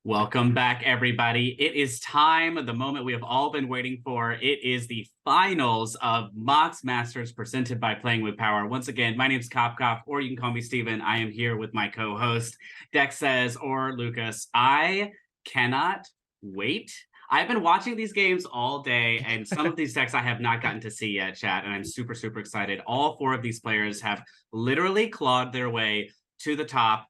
Welcome back, everybody. It is time, the moment we have all been waiting for. It is the finals of Mox Masters presented by Playing with Power. Once again, my name is Cop, or you can call me Steven. I am here with my co-host, Deck or Lucas. I cannot wait. I've been watching these games all day, and some of these decks I have not gotten to see yet, chat, and I'm super, super excited. All four of these players have literally clawed their way to the top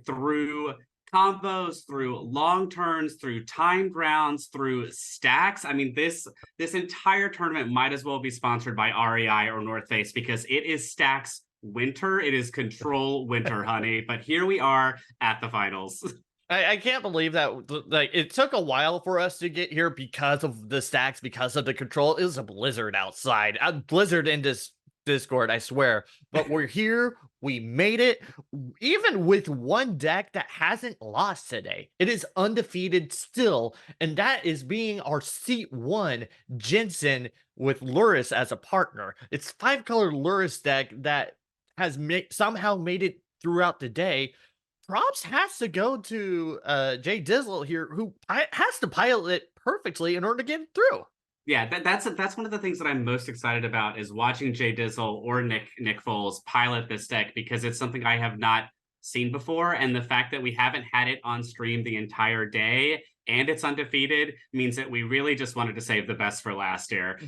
through combos, through long turns, through timed rounds, through stacks. I mean, this entire tournament might as well be sponsored by REI or North Face because it is stacks winter. It is control winter, honey. But here we are at the finals. I can't believe that. Like, it took a while for us to get here because of the stacks, because of the control. It was a blizzard outside, a blizzard in this Discord, I swear. But we're here. We made it. Even with one deck that hasn't lost today, it is undefeated still, and that is being our seat one Jensen with Luris as a partner. It's 5-color Luris deck that has somehow made it throughout the day. Props has to go to Jay Dizzle here, who has to pilot it perfectly in order to get it through. Yeah, that's one of the things that I'm most excited about is watching Jay Dizzle or Nick Foles pilot this deck because it's something I have not seen before, and the fact that we haven't had it on stream the entire day and it's undefeated means that we really just wanted to save the best for last year.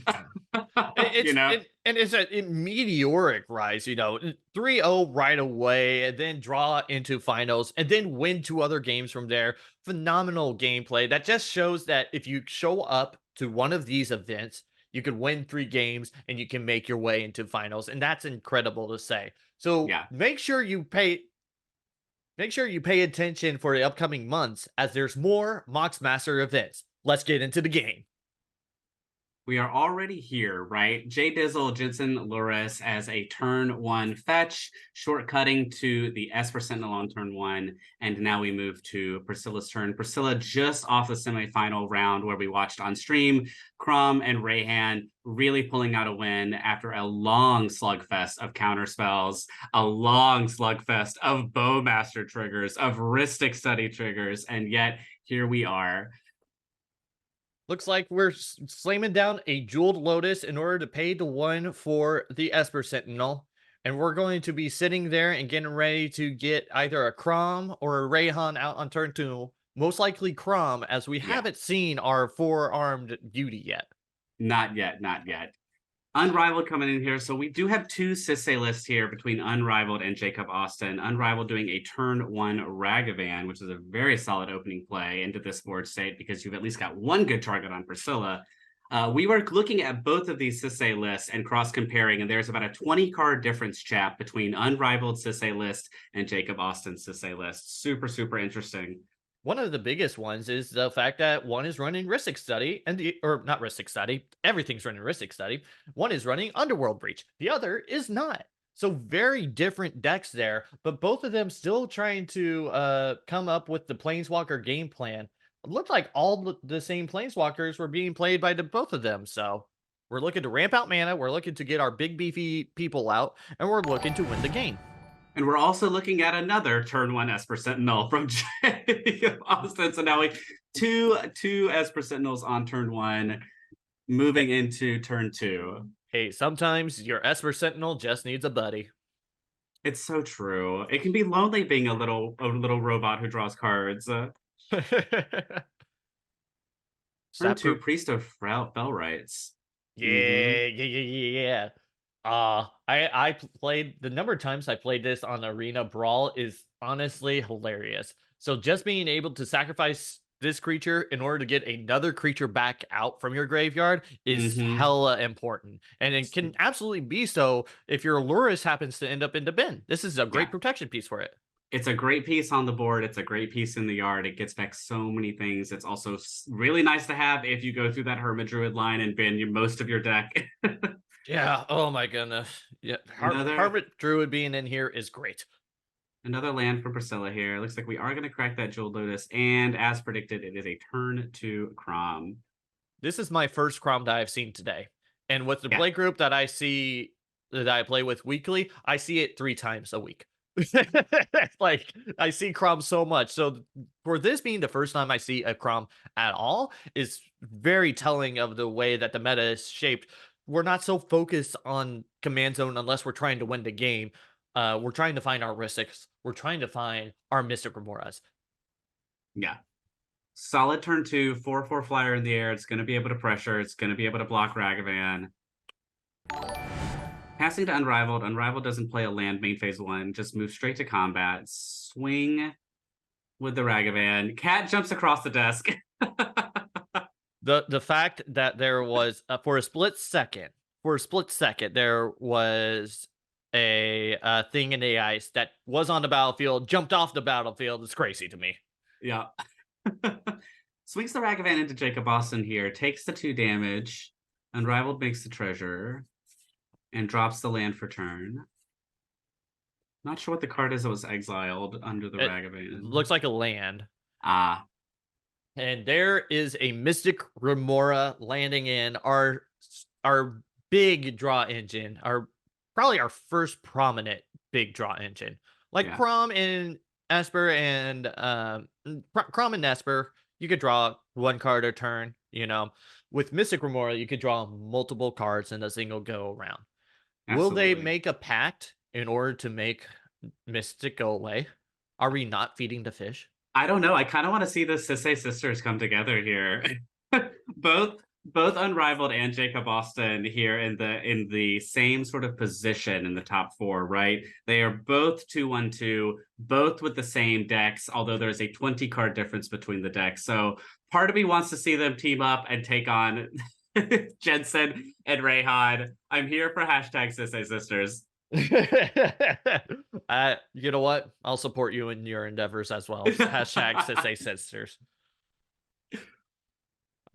It's a meteoric rise, 3-0 right away, and then draw into finals, and then win 2 other games from there. Phenomenal gameplay that just shows that if you show up to one of these events, you could win 3 games and you can make your way into finals, and that's incredible to say. So Yeah. make sure you pay attention for the upcoming months as there's more Mox Master events. Let's get into the game. We are already here, right? Jay Dizzle, Jensen Luris as a turn 1 fetch, shortcutting to the Esper Sentinel on turn 1. And now we move to Priscilla's turn. Priscilla just off the semifinal round where we watched on stream. Crom and Rayhan really pulling out a win after a long slugfest of counterspells, a long slugfest of Bowmaster triggers, of Rhystic Study triggers. And yet here we are. Looks like we're slamming down a Jeweled Lotus in order to pay the 1 for the Esper Sentinel. And we're going to be sitting there and getting ready to get either a Crom or a Rayhan out on turn 2. Most likely Crom, as we haven't seen our 4-armed beauty yet. Not yet, not yet. Unrivaled coming in here. So we do have 2 cedh lists here between Unrivaled and Jacob Austin. Unrivaled doing a turn 1 Ragavan, which is a very solid opening play into this board state because you've at least got one good target on Priscilla. We were looking at both of these cedh lists and cross-comparing, and there's about a 20-card difference, chap, between Unrivaled cedh list and Jacob Austin's cedh list. Super, super interesting. One of the biggest ones is the fact that one is running Rhystic Study or not Rhystic Study. Everything's running Rhystic Study. One is running Underworld Breach. The other is not. So very different decks there, but both of them still trying to come up with the Planeswalker game plan. It looked like all the same Planeswalkers were being played by both of them. So we're looking to ramp out mana. We're looking to get our big beefy people out, and we're looking to win the game. And we're also looking at another turn 1 Esper Sentinel from Jacob Austin. So now we two Esper Sentinels on turn 1, moving into turn 2. Hey, sometimes your Esper Sentinel just needs a buddy. It's so true. It can be lonely being a little robot who draws cards. Turn 2, Priest of Felrights. Yeah. I played the number of times I played this on Arena Brawl is honestly hilarious. So just being able to sacrifice this creature in order to get another creature back out from your graveyard is hella important. And it can absolutely be so if your Luris happens to end up in the bin. This is a great protection piece for it. It's a great piece on the board. It's a great piece in the yard. It gets back so many things. It's also really nice to have if you go through that Hermit Druid line and bin most of your deck. Yeah. Oh my goodness. Yeah. Hermit Druid being in here is great. Another land from Priscilla here. Looks like we are going to crack that Jeweled Lotus. And as predicted, it is a turn 2 Crom. This is my first Crom that I've seen today. And with the play group that I play with weekly, I see it 3 times a week. Like, I see Crom so much. So for this being the first time I see a Crom at all is very telling of the way that the meta is shaped. We're not so focused on command zone unless we're trying to win the game. We're trying to find our Risics. We're trying to find our Mystic Remoras. Yeah. Solid turn 2, 4/4 flyer in the air. It's going to be able to pressure. It's going to be able to block Ragavan. Passing to Unrivaled. Unrivaled doesn't play a land main phase 1. Just move straight to combat. Swing with the Ragavan. Cat jumps across the desk. The fact that there was for a split second, there was a thing in the ice that was on the battlefield, jumped off the battlefield. It's crazy to me. Yeah. Swings the Ragavan into Jacob Austin here. Takes the 2 damage. Unrivaled makes the treasure. And drops the land for turn. Not sure what the card is that was exiled under the Ragavan. Looks like a land. Ah. And there is a Mystic Remora landing in our big draw engine, probably our first prominent big draw engine. Like Crom and Esper and Crom and Esper, you could draw 1 card a turn, you know. With Mystic Remora, you could draw multiple cards in a single go around. Will they make a pact in order to make Mystic go away? Are we not feeding the fish? I don't know. I kind of want to see the cedh sisters come together here. both Unrivaled and Jacob Austin here in the same sort of position in the top 4, right? They are both 2/1/2, both with the same decks, although there's a 20 card difference between the decks. So part of me wants to see them team up and take on Jensen and Rayhan. I'm here for hashtag cedh sisters. You know what? I'll support you in your endeavors as well. Hashtag cedh sisters.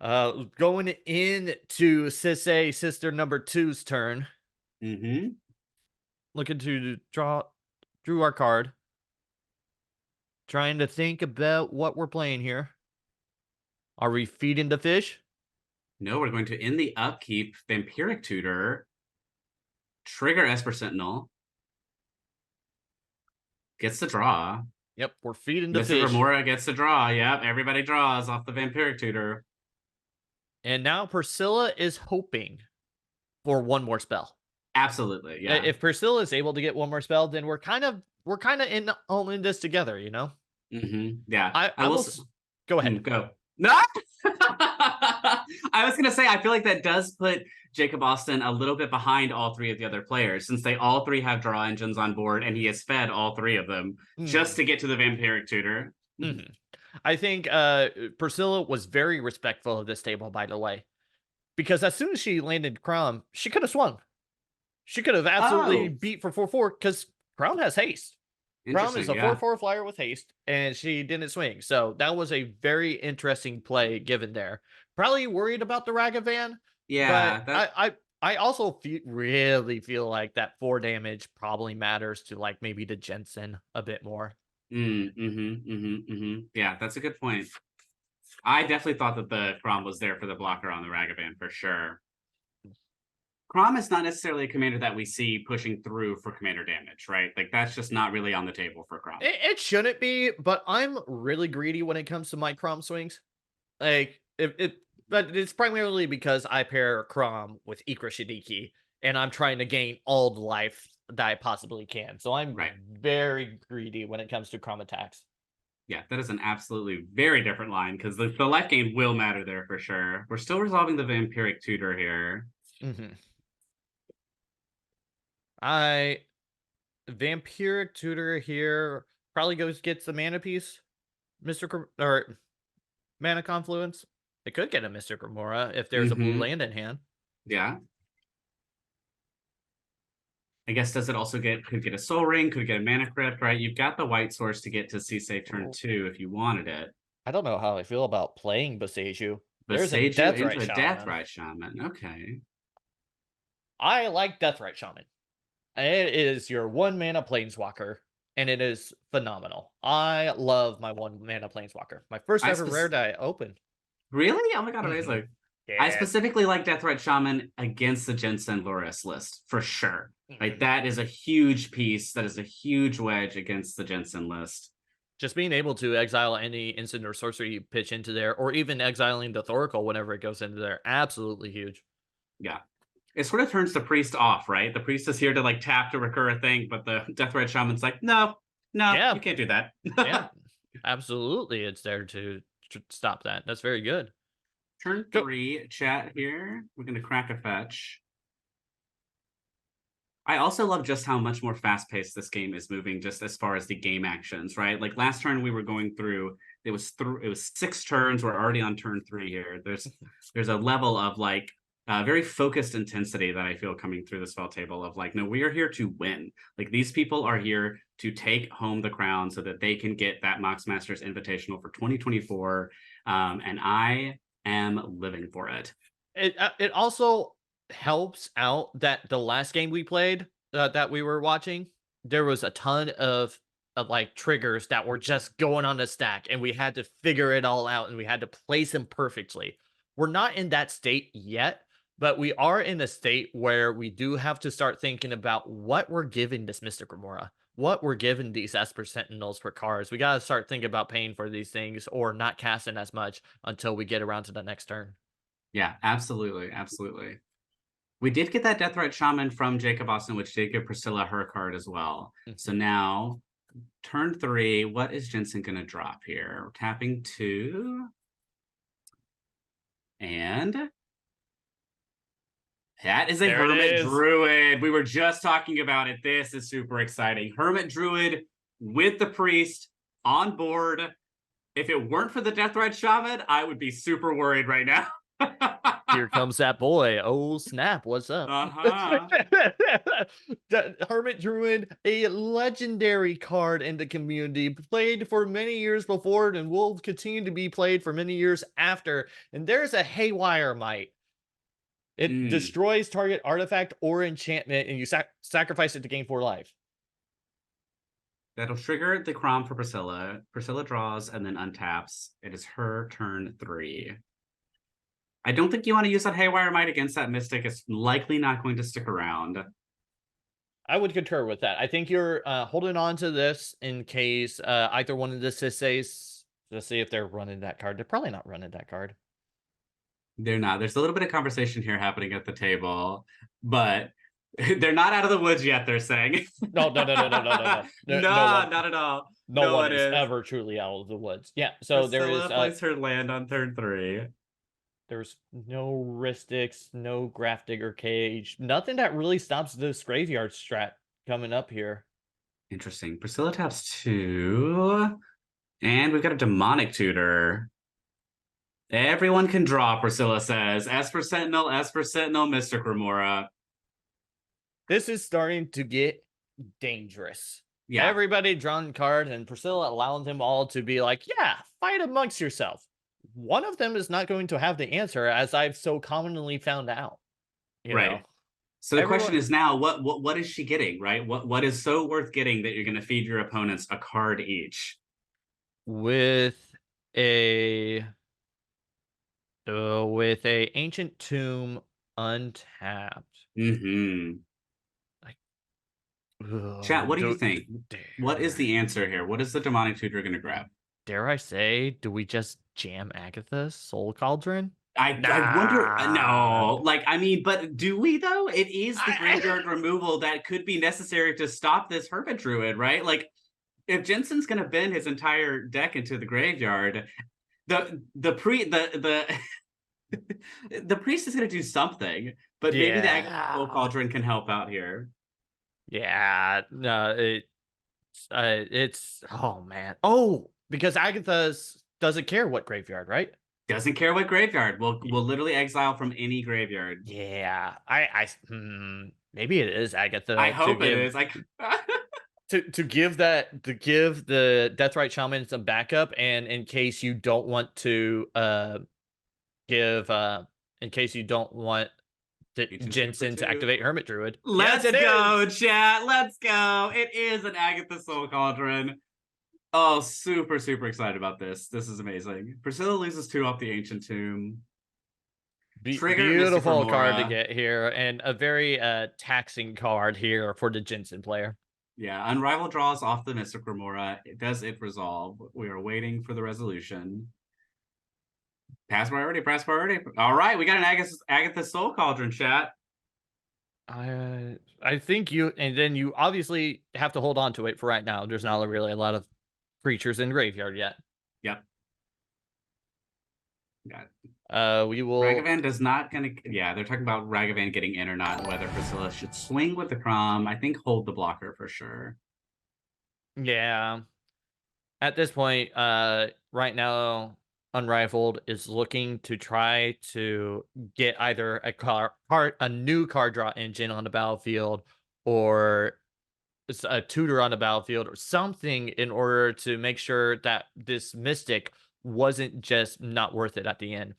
Going into cedh sister number 2's turn. Looking to drew our card. Trying to think about what we're playing here. Are we feeding the fish? No, we're going to end the upkeep, Vampiric Tutor, trigger Esper Sentinel, gets the draw. Yep, we're feeding the Mystic fish. Remora gets the draw. Yep, everybody draws off the Vampiric Tutor. And now Priscilla is hoping for 1 more spell. Absolutely, yeah. If Priscilla is able to get 1 more spell, then we're kind of all in this together, you know? Yeah. I will go ahead. Go. No. I was gonna say I feel like that does put Jacob Austin a little bit behind all 3 of the other players, since they all 3 have draw engines on board, and he has fed all 3 of them just to get to the Vampiric Tutor. I think Priscilla was very respectful of this table, by the way, because as soon as she landed Crom, she could have swung. She could have absolutely beat for 4/4 because Crom has haste. Crom is a 4/4 flyer with haste, and she didn't swing. So that was a very interesting play given there. Probably worried about the Ragavan. Yeah. But I also really feel like that 4 damage probably matters to like maybe the Jensen a bit more. Yeah, that's a good point. I definitely thought that the Crom was there for the blocker on the Ragavan for sure. Crom is not necessarily a commander that we see pushing through for commander damage, right? Like that's just not really on the table for Crom. It shouldn't be, but I'm really greedy when it comes to my Crom swings. Like but it's primarily because I pair Crom with Ikra Shadiki, and I'm trying to gain all the life that I possibly can. So I'm very greedy when it comes to Crom attacks. Yeah, that is an absolutely very different line because the life gain will matter there for sure. We're still resolving the Vampiric Tutor here. Vampiric Tutor here probably gets the mana piece, or mana confluence. It could get a Mystic Remora if there's a blue land in hand. Yeah. I guess could get a Soul Ring, could get a Mana Crypt, right? You've got the white source to get to cedh turn 2 if you wanted it. I don't know how I feel about playing Boseiju. There's a Deathrite Shaman. Okay. I like Deathrite Shaman. It is your 1 mana planeswalker, and it is phenomenal. I love my 1 mana planeswalker. My first ever rare die opened. Really? Oh my god, amazing. I Yeah. specifically like Deathrite Shaman against the Jensen Loris list for sure. Like Mhm. that is a huge piece. That is a huge wedge against the Jensen list. Just being able to exile any instant or sorcery you pitch into there, or even exiling the Thoracle whenever it goes into there, absolutely huge. Yeah. It sort of turns the priest off, right? The priest is here to like tap to recur a thing, but the Deathrite Shaman's like, no, no, Yeah, you can't do that. yeah, absolutely. It's there to stop that. That's very good. Turn Go. 3, chat here. We're going to crack a fetch. I also love just how much more fast-paced this game is moving, just as far as the game actions, right? Like last turn we were going through, it was 6 turns. We're already on turn 3 here. There's a level of like very focused intensity that I feel coming through the spell table of like, no, we are here to win. Like these people are here to take home the crown so that they can get that Mox Masters Invitational for 2024, and I am living for it. It also helps out that the last game we played that we were watching, there was a ton of like triggers that were just going on the stack, and we had to figure it all out, and we had to place them perfectly. We're not in that state yet, but we are in a state where we do have to start thinking about what we're giving this Mystic Remora, what we're giving these Esper Sentinels for cards. We got to start thinking about paying for these things or not casting as much until we get around to the next turn. Yeah, absolutely, absolutely. We did get that Deathrite Shaman from Jacob Austin, which did give Priscilla her card as well. So Mhm. now, turn 3, what is Jensen going to drop here? We're tapping 2. And that is a There it Hermit is. Druid. We were just talking about it. This is super exciting. Hermit Druid with the Priest on board. If it weren't for the Deathrite Shaman, I would be super worried right now. Here comes that boy. Oh, snap. What's up? Uh-huh. The Hermit Druid, a legendary card in the community, played for many years before and will continue to be played for many years after. And there's a Haywire Might. It Mm. destroys target artifact or enchantment, and you sacrifice it to gain 4 life. That'll trigger the Crom for Priscilla. Priscilla draws and then untaps. It is her turn 3. I don't think you want to use that Haywire Might against that Mystic. It's likely not going to stick around. I would concur with that. I think you're holding on to this in case either one of the Sisseys, to see if they're running that card. They're probably not running that card. They're not. There's a little bit of conversation here happening at the table, but they're not out of the woods yet, they're saying. No, no, no, no, no, no, no, no. No, No one, not at all. no No one one is is. ever truly out of the woods. Yeah. So Priscilla plays her land on turn 3. there's no Ristics, no Grafdigger Cage, nothing that really stops this graveyard strat coming up here. Interesting. Priscilla taps 2. And we've got a Demonic Tutor. Everyone can draw, Priscilla says. Esper Sentinel, Mystic Remora. This is starting to get dangerous. Yeah, Everybody drawing cards, and Priscilla allowing them all to be like, yeah, fight amongst yourself. One of them is not going to have the answer, as I've so commonly found out. You know, right. So the question everyone is now, what is she getting, right? What is so worth getting that you're going to feed your opponents a card each? with a ancient tomb untapped. Mm-hmm. Like, Chat, what do you think? What is dare the answer here? What is the demonic tutor going to grab? I say, do we just jam Agatha's Soul Cauldron? I wonder. Nah. No, like I mean, but do we though? It is the graveyard removal that could be necessary to stop this Hermit Druid, right? Like if Jensen's going to bend his entire deck into the graveyard, the the priest is going to do something, but maybe the Aghanim Yeah. Cauldron can help out here. Yeah. No, it's oh man. Oh, because Agatha's doesn't care what graveyard, right? Doesn't care what graveyard. Y- Will literally exile from any graveyard. Yeah. Maybe it is I Agatha hope it is. Like to give the Deathrite Shaman some backup, and in case you don't want to give in case you don't want Ancient Tomb for Jensen to 2. activate Hermit Druid. Yes, Let's it go, is. chat. Let's go. It is an Agatha Soul Cauldron. Oh, super excited about this. This is amazing. Priscilla loses 2 off the Ancient Tomb. Mystic Beautiful card to Remora. get here, and a very taxing card here for the Jensen player. Yeah, Unrivaled draws off the Mystic Remora. Does it resolve? We are waiting for the resolution. Pass priority, pass priority. All right, we got an Agatha Soul Cauldron, chat. I think you obviously have to hold on to it for right now. There's not really a lot of creatures in graveyard yet. Yep. Got it. We will. Ragavan does not gonna. Yeah, they're talking about Ragavan getting in or not, and whether Priscilla should swing with the Crom. I think hold the blocker for sure. Yeah. At this point, right now, Unrivaled is looking to try to get either a new card draw engine on the battlefield, or a tutor on the battlefield, or something in order to make sure that this Mystic wasn't just not worth it at the end.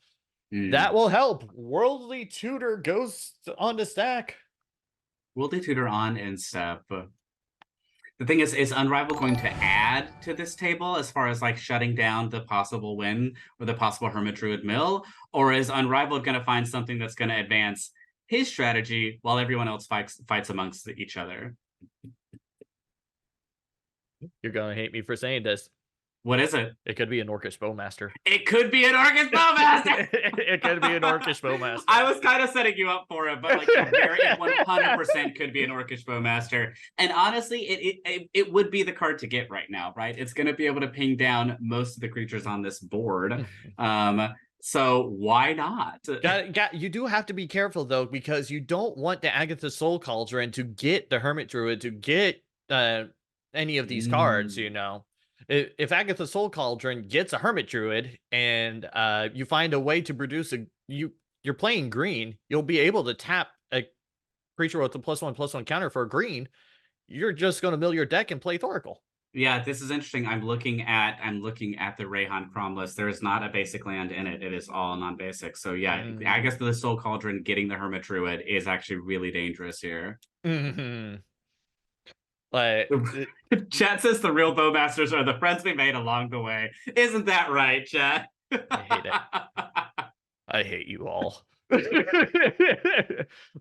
That will help. Worldly Tutor goes on the stack. Worldly Tutor on in step. The thing is Unrivaled going to add to this table as far as like shutting down the possible win or the possible Hermit Druid mill? Or is Unrivaled going to find something that's going to advance his strategy while everyone else fights amongst each other? You're going to hate me for saying this. What is it? It could be an Orcish Bowmaster. It could be an Orcish Bowmaster! It could be an Orcish Bowmaster. I was kind of setting you up for it, but like it 100% could be an Orcish Bowmaster. And honestly, it would be the card to get right now, right? It's going to be able to ping down most of the creatures on this board. So why not? You do have to be careful though, because you don't want the Agatha Soul Cauldron to get the Hermit Druid to get any of these cards, you know. If Agatha Soul Cauldron gets a Hermit Druid and you find a way to produce you're playing green, you'll be able to tap a creature with a +1/+1 counter for a green. You're just going to mill your deck and play Thoracle. Yeah, this is interesting. I'm looking at the Rayhan Crom list. There is not a basic land in it. It is all non-basic. So yeah, I guess the Soul Cauldron getting the Hermit Druid is actually really dangerous here. Like, Chat says the real Bowmasters are the friends we made along the way. Isn't that right, Chat? I hate it. I hate you all.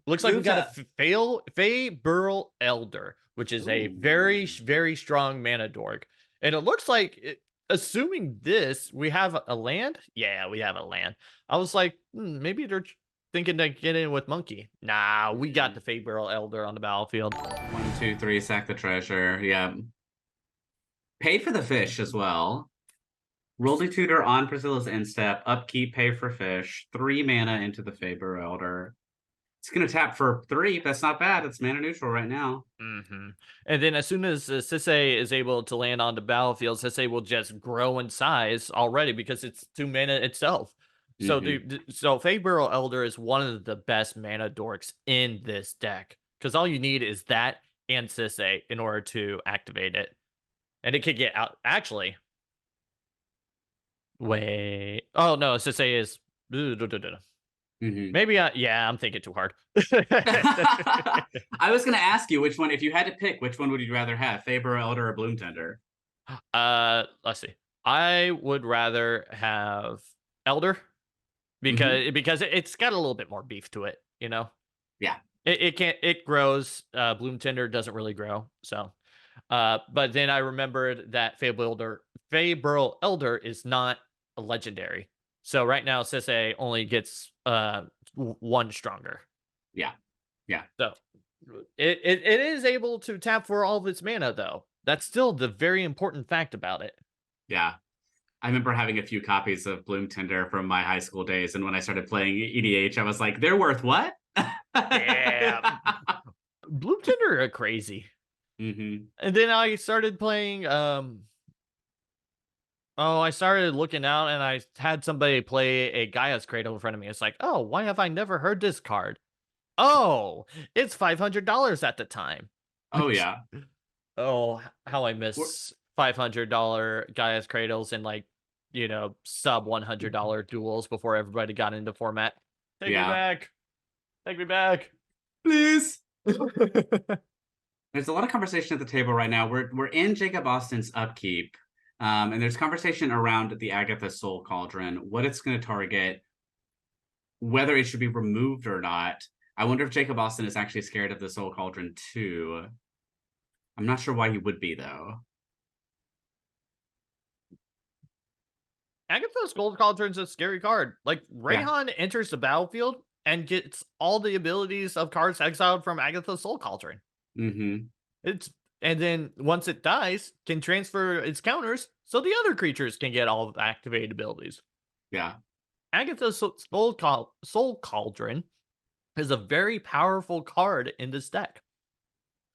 Looks like we got a Fey Burl Elder, which is a very, very strong mana dork. And it looks like, assuming this, we have a land? Yeah, we have a land. I was like, maybe they're thinking to get in with Monkey. Nah, we got the Fey Burl Elder on the battlefield. 1, 2, 3, sack the treasure. Yeah. Paid for the fish as well. Worldly Tutor on Priscilla's instep. Upkeep, pay for fish. 3 mana into the Fey Burl Elder. It's going to tap for 3. That's not bad. It's mana neutral right now. And then as soon as cedh is able to land on the battlefield, cedh will just grow in size already because it's 2 mana itself. So so Fey Burl Elder is one of the best mana dorks in this deck, because all you need is that and cedh in order to activate it. And it could get out. Actually, wait. Oh no, cedh is. Maybe I'm thinking too hard. I was gonna ask you which one, if you had to pick, which one would you rather have, Fey Burl Elder or Bloom Tender? Let's see. I would rather have Elder because it's got a little bit more beef to it, you know. Yeah. It grows. Bloom Tender doesn't really grow. So but then I remembered that Fey Burl Elder is not a legendary. So right now cedh only gets 1 stronger. Yeah. So it is able to tap for all of its mana though. That's still the very important fact about it. Yeah. I remember having a few copies of Bloom Tender from my high school days, and when I started playing EDH, I was like, they're worth what? Yeah. Bloom Tender are crazy. And then I started playing I started looking out and I had somebody play a Gaia's Cradle in front of me. It's like, oh, why have I never heard this card? Oh, it's $500 at the time. Oh, yeah. Oh, how I miss $500 Gaia's Cradles and like, you know, sub $100 duels before everybody got into format. Take me back. Take me back. Please. There's a lot of conversation at the table right now. We're in Jacob Austin's upkeep. And there's conversation around the Agatha Soul Cauldron, what it's going to target, whether it should be removed or not. I wonder if Jacob Austin is actually scared of the Soul Cauldron too. I'm not sure why he would be, though. Agatha's Gold Cauldron's a scary card. Like, Yeah. Rayhan enters the battlefield and gets all the abilities of cards exiled from Agatha's Soul Cauldron. Mm-hmm. And then once it dies, can transfer its counters so the other creatures can get all of the activated abilities. Yeah. Agatha's Soul Cauldron is a very powerful card in this deck.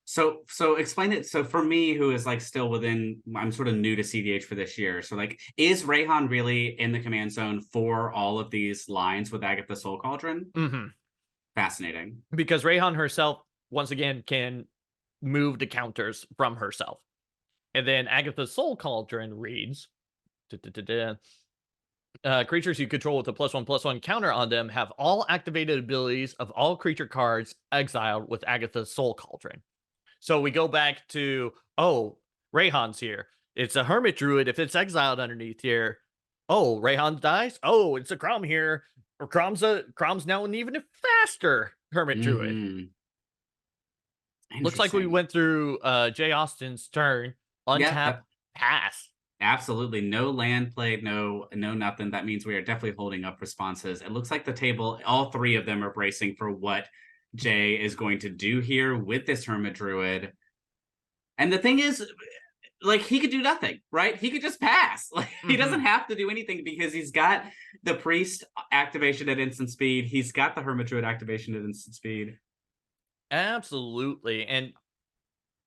So explain it. So for me, who is like still within, I'm sort of new to cEDH for this year. So like, is Rayhan really in the command zone for all of these lines with Agatha Soul Cauldron? Mm-hmm. Fascinating. Because Rayhan herself, once again, can move the counters from herself. And then Agatha's Soul Cauldron reads, creatures you control with a +1/+1 counter on them have all activated abilities of all creature cards exiled with Agatha's Soul Cauldron. So we go back to, oh, Rayhan's here. It's a Hermit Druid if it's exiled underneath here. Oh, Rayhan dies. Oh, it's a Crom here. Or Crom's now an even faster Hermit Druid. Looks like we went through Jay Austen's turn. Untap, pass. Absolutely. No land played, no nothing. That means we are definitely holding up responses. It looks like the table, all three of them are bracing for what Jay is going to do here with this Hermit Druid. And the thing is, like, he could do nothing, right? He could just pass. Like, he doesn't have to do anything because he's got the Priest activation at instant speed. He's got the Hermit Druid activation at instant speed. Absolutely. And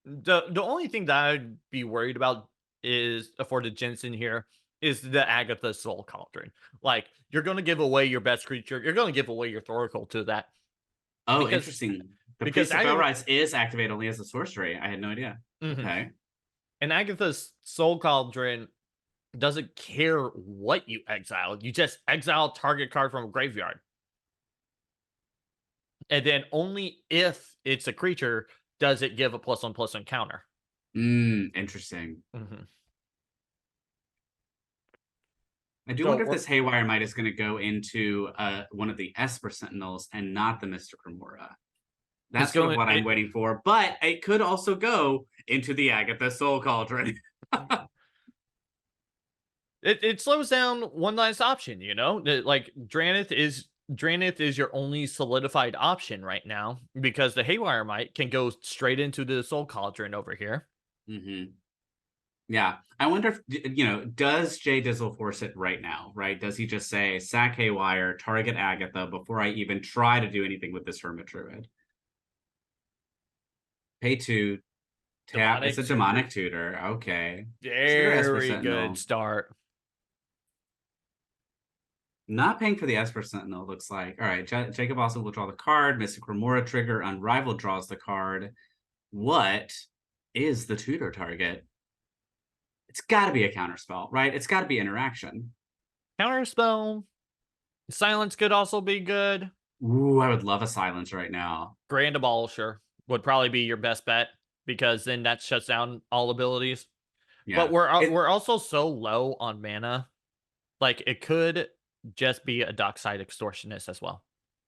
the only thing that I'd be worried about is for the Jensen here is the Agatha Soul Cauldron. Like, you're going to give away your best creature. You're going to give away your Thoracle to that. Oh, interesting. The Priest of Felrise is activated only as a sorcery. I had no idea. Okay. And Agatha's Soul Cauldron doesn't care what you exile. You just exile target card from a graveyard. And then only if it's a creature does it give a +1/+1 counter. Interesting. I do wonder if this Haywire Might is going to go into one of the Esper Sentinels and not the Mystic Remora. That's sort of what I'm waiting for. But it could also go into the Agatha Soul Cauldron. It slows down one last option, you know? Like, Drannith is your only solidified option right now because the Haywire Might can go straight into the Soul Cauldron over here. Yeah. I wonder if, does Jay Dizzle force it right now, right? Does he just say, sack Haywire, target Agatha before I even try to do anything with this Hermit Druid? Pay 2, tap. It's a Demonic Tutor. Okay. Very good start. Not paying for the Esper Sentinel, looks like. All right, Jacob also will draw the card. Mystic Remora trigger. Unrivaled draws the card. What is the tutor target? It's got to be a counterspell, right? It's got to be interaction. Counterspell. Silence could also be good. Ooh, I would love a silence right now. Grand Abolisher would probably be your best bet because then that shuts down all abilities. Yeah. But we're also so low on mana. Like, it could just be a Dockside Extortionist as well.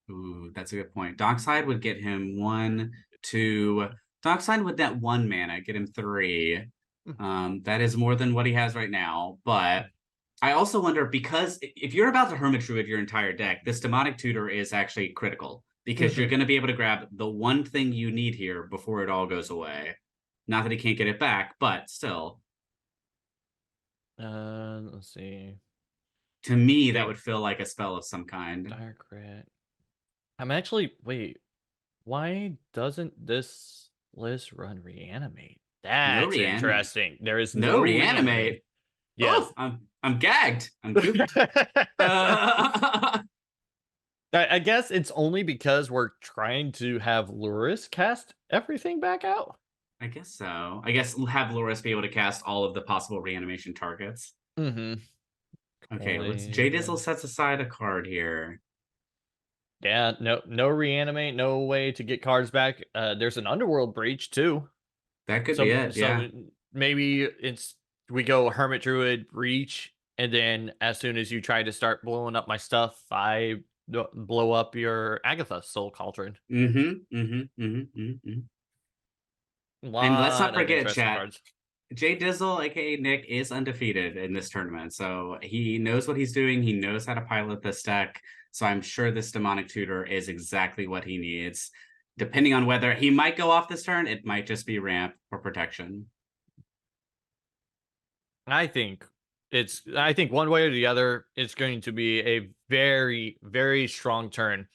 Ooh, that's a good point. Dockside would get him 1, 2. Dockside with that 1 mana, get him 3. That is more than what he has right now. But I also wonder, because if you're about to Hermit Druid your entire deck, this Demonic Tutor is actually critical because you're going to be able to grab the one thing you need here before it all goes away. Not that he can't get it back, but still. Let's see. To me, that would feel like a spell of some kind. Dark Red. I'm actually, wait, why doesn't this list run Reanimate? That's interesting. There is no Reanimate. Yes. Oh, I'm gagged. I'm goofed. I guess it's only because we're trying to have Luris cast everything back out. I guess so. I guess have Luris be able to cast all of the possible reanimation targets. Okay, let's Jay Dizzle sets aside a card here. Yeah, no Reanimate, no way to get cards back. There's an Underworld Breach too. That could be it. Yeah. Maybe we go Hermit Druid Breach, and then as soon as you try to start blowing up my stuff, I blow up your Agatha Soul Cauldron. And let's not Lot of forget, interesting chat, cards. Jay Dizzle, aka Nick, is undefeated in this tournament. So he knows what he's doing. He knows how to pilot this deck. So I'm sure this Demonic Tutor is exactly what he needs. Depending on whether he might go off this turn, it might just be ramp or protection. I think one way or the other, it's going to be a very, very strong turn.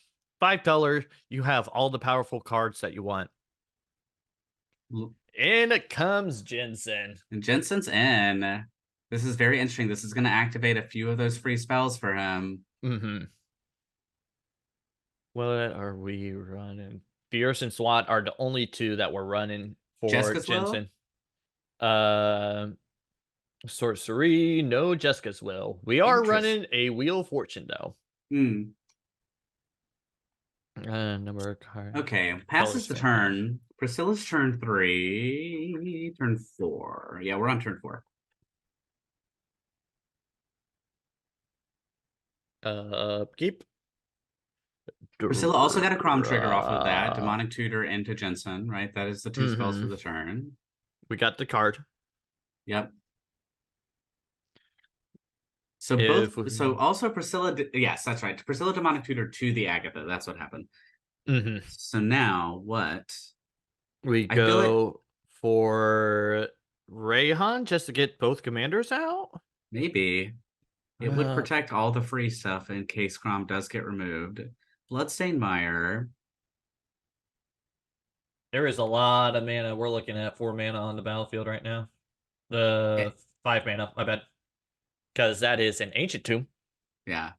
$5, you have all the powerful cards that you want. In it comes Jensen. And Jensen's in. This is very interesting. This is going to activate a few of those free spells for him. What are we running? Fierce and SWAT are the only two that we're running for Jessica's Jensen. Sorcery, no Jessica's Will. We are running a Wheel of Fortune though. Number of cards. Okay, passes the turn. Priscilla's turn 3, turn 4. Yeah, we're on turn 4. Keep. Priscilla also got a Crom trigger off of that. Demonic Tutor into Jensen, right? That is the 2 spells for the turn. We got the card. Yep. So so also Priscilla, yes, that's right. Priscilla Demonic Tutor to the Agatha. That's what happened. So now what? We go for Rayhan just to get both commanders out? Maybe. It would protect all the free stuff in case Crom does get removed. Bloodstained Mire. There is a lot of mana. We're looking at 4 mana on the battlefield right now. 5 mana, I bet. Because that is an Ancient Tomb. Yeah.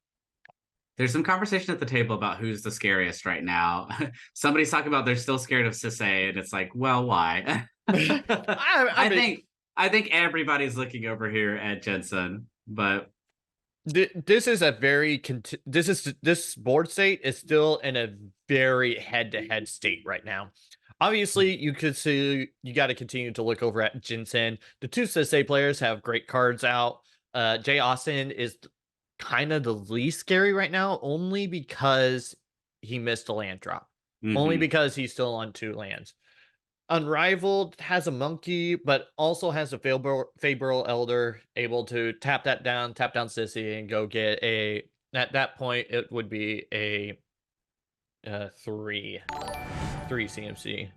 There's some conversation at the table about who's the scariest right now. Somebody's talking about they're still scared of cedh, and it's like, well, why? I think everybody's looking over here at Jensen, but this is a very this board state is still in a very head-to-head state right now. Obviously, you could see you got to continue to look over at Jensen. The 2 cedh players have great cards out. Jay Austin is kind of the least scary right now, only because he missed a land drop. Only because he's still on 2 lands. Unrivaled has a monkey, but also has a Faeburl Elder, able to tap down Sissy, and go get a. At that point, it would be a 3 CMC.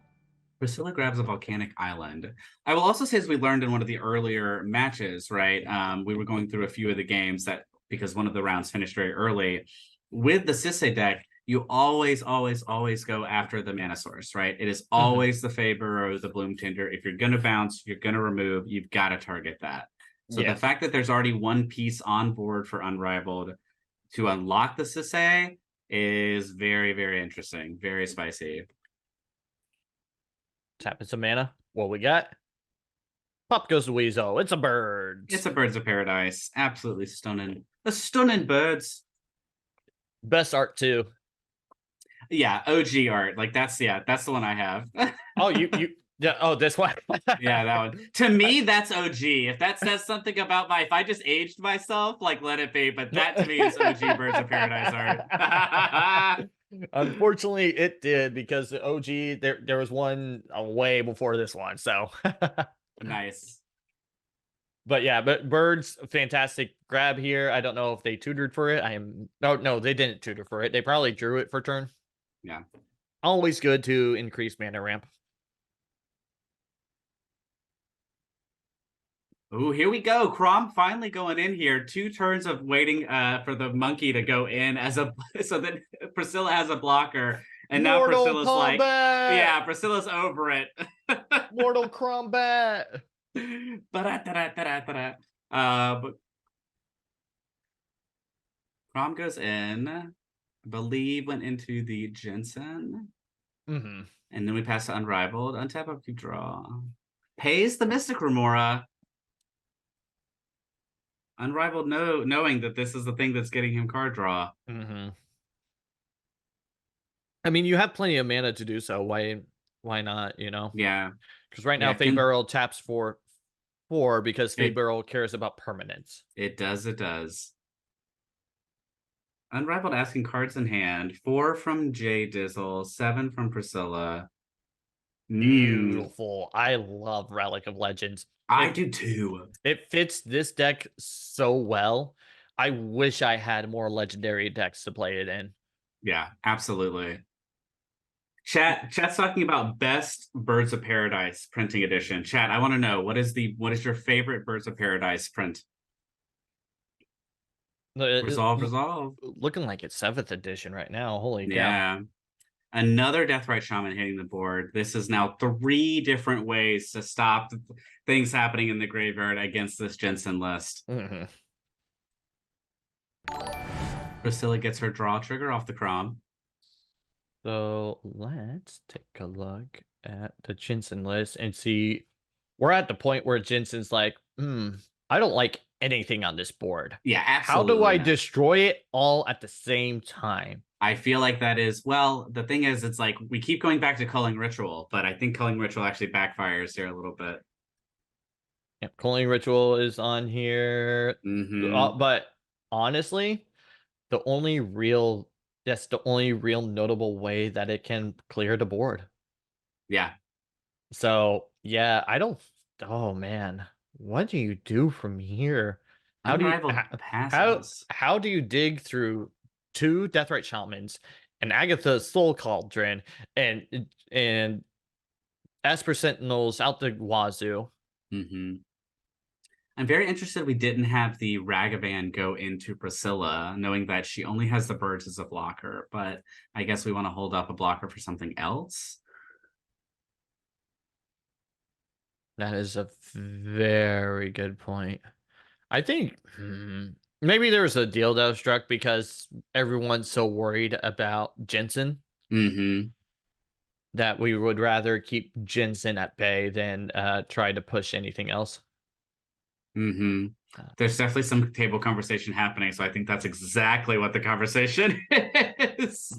Priscilla grabs a volcanic island. I will also say, as we learned in one of the earlier matches, right? We were going through a few of the games that, because one of the rounds finished very early, with the cedh deck, you always go after the mana source, right? It is always the Faber or the Bloom Tinder. If you're going to bounce, you're going to remove, you've got to target that. So the fact that there's already one piece on board for Unrivaled to unlock the cedh is very, very interesting, very spicy. Tapping some mana. What we got? Pop goes the Weasel. It's a bird. It's a Birds of Paradise. Absolutely stunning. The stunning birds. Best art too. Yeah, OG art. Like that's the one I have. Oh, yeah, oh, this one. Yeah, that one. To me, that's OG. If that says something about if I just aged myself, like let it be. But that to me is OG Birds of Paradise art. Unfortunately, it did, because the OG there was one way before this one. So nice. But yeah, but birds, fantastic grab here. I don't know if they tutored for it. No, they didn't tutor for it. They probably drew it for turn. Yeah. Always good to increase mana ramp. Oh, here we go. Crom finally going in here. 2 turns of waiting for the monkey to go in as a so that Priscilla has a blocker. And now Mortal Priscilla's Kombat! like, yeah, Priscilla's over it. Mortal Kombat. But Crom goes in. I believe went into the Jensen. And then we pass to Unrivaled. Untap, upkeep, draw. Pays the Mystic Remora. Unrivaled knowing that this is the thing that's getting him card draw. I mean, you have plenty of mana to do so. Why not, you know? Yeah. Because right now, Faeburl taps for 4 because Faeburl cares about permanence. It does. Unrivaled asking cards in hand. 4 from Jay Dizzle, 7 from Priscilla. Beautiful. I love Relic of Legends. I It do too. it fits this deck so well. I wish I had more legendary decks to play it in. Yeah, absolutely. Chat's talking about best Birds of Paradise printing edition. Chat, I want to know what is your favorite Birds of Paradise print? Resolve. Looking like it's 7th edition right now. Holy cow. Yeah. Another Deathrite Shaman hitting the board. This is now 3 different ways to stop things happening in the graveyard against this Jensen list. Mhm. Priscilla gets her draw trigger off the Crom. So let's take a look at the Jensen list and see. We're at the point where Jensen's like, I don't like anything on this board. Yeah, How absolutely. do I destroy it all at the same time? I feel like that is, well, the thing is, it's like we keep going back to Culling Ritual, but I think Culling Ritual actually backfires here a little bit. Yeah, Culling Ritual is on here. But honestly, that's the only real notable way that it can clear the board. Yeah. So yeah, I don't. Oh man, what do you do from here? Unrivaled passes. How do you dig through 2 Deathrite Shamans and Agatha's Soul Cauldron and Esper Sentinels out the wazoo? I'm very interested we didn't have the Ragavan go into Priscilla, knowing that she only has the birds as a blocker, but I guess we want to hold up a blocker for something else. That is a very good point. I think maybe there's a deal that was struck because everyone's so worried about Jensen that we would rather keep Jensen at bay than try to push anything else. There's definitely some table conversation happening, so I think that's exactly what the conversation is.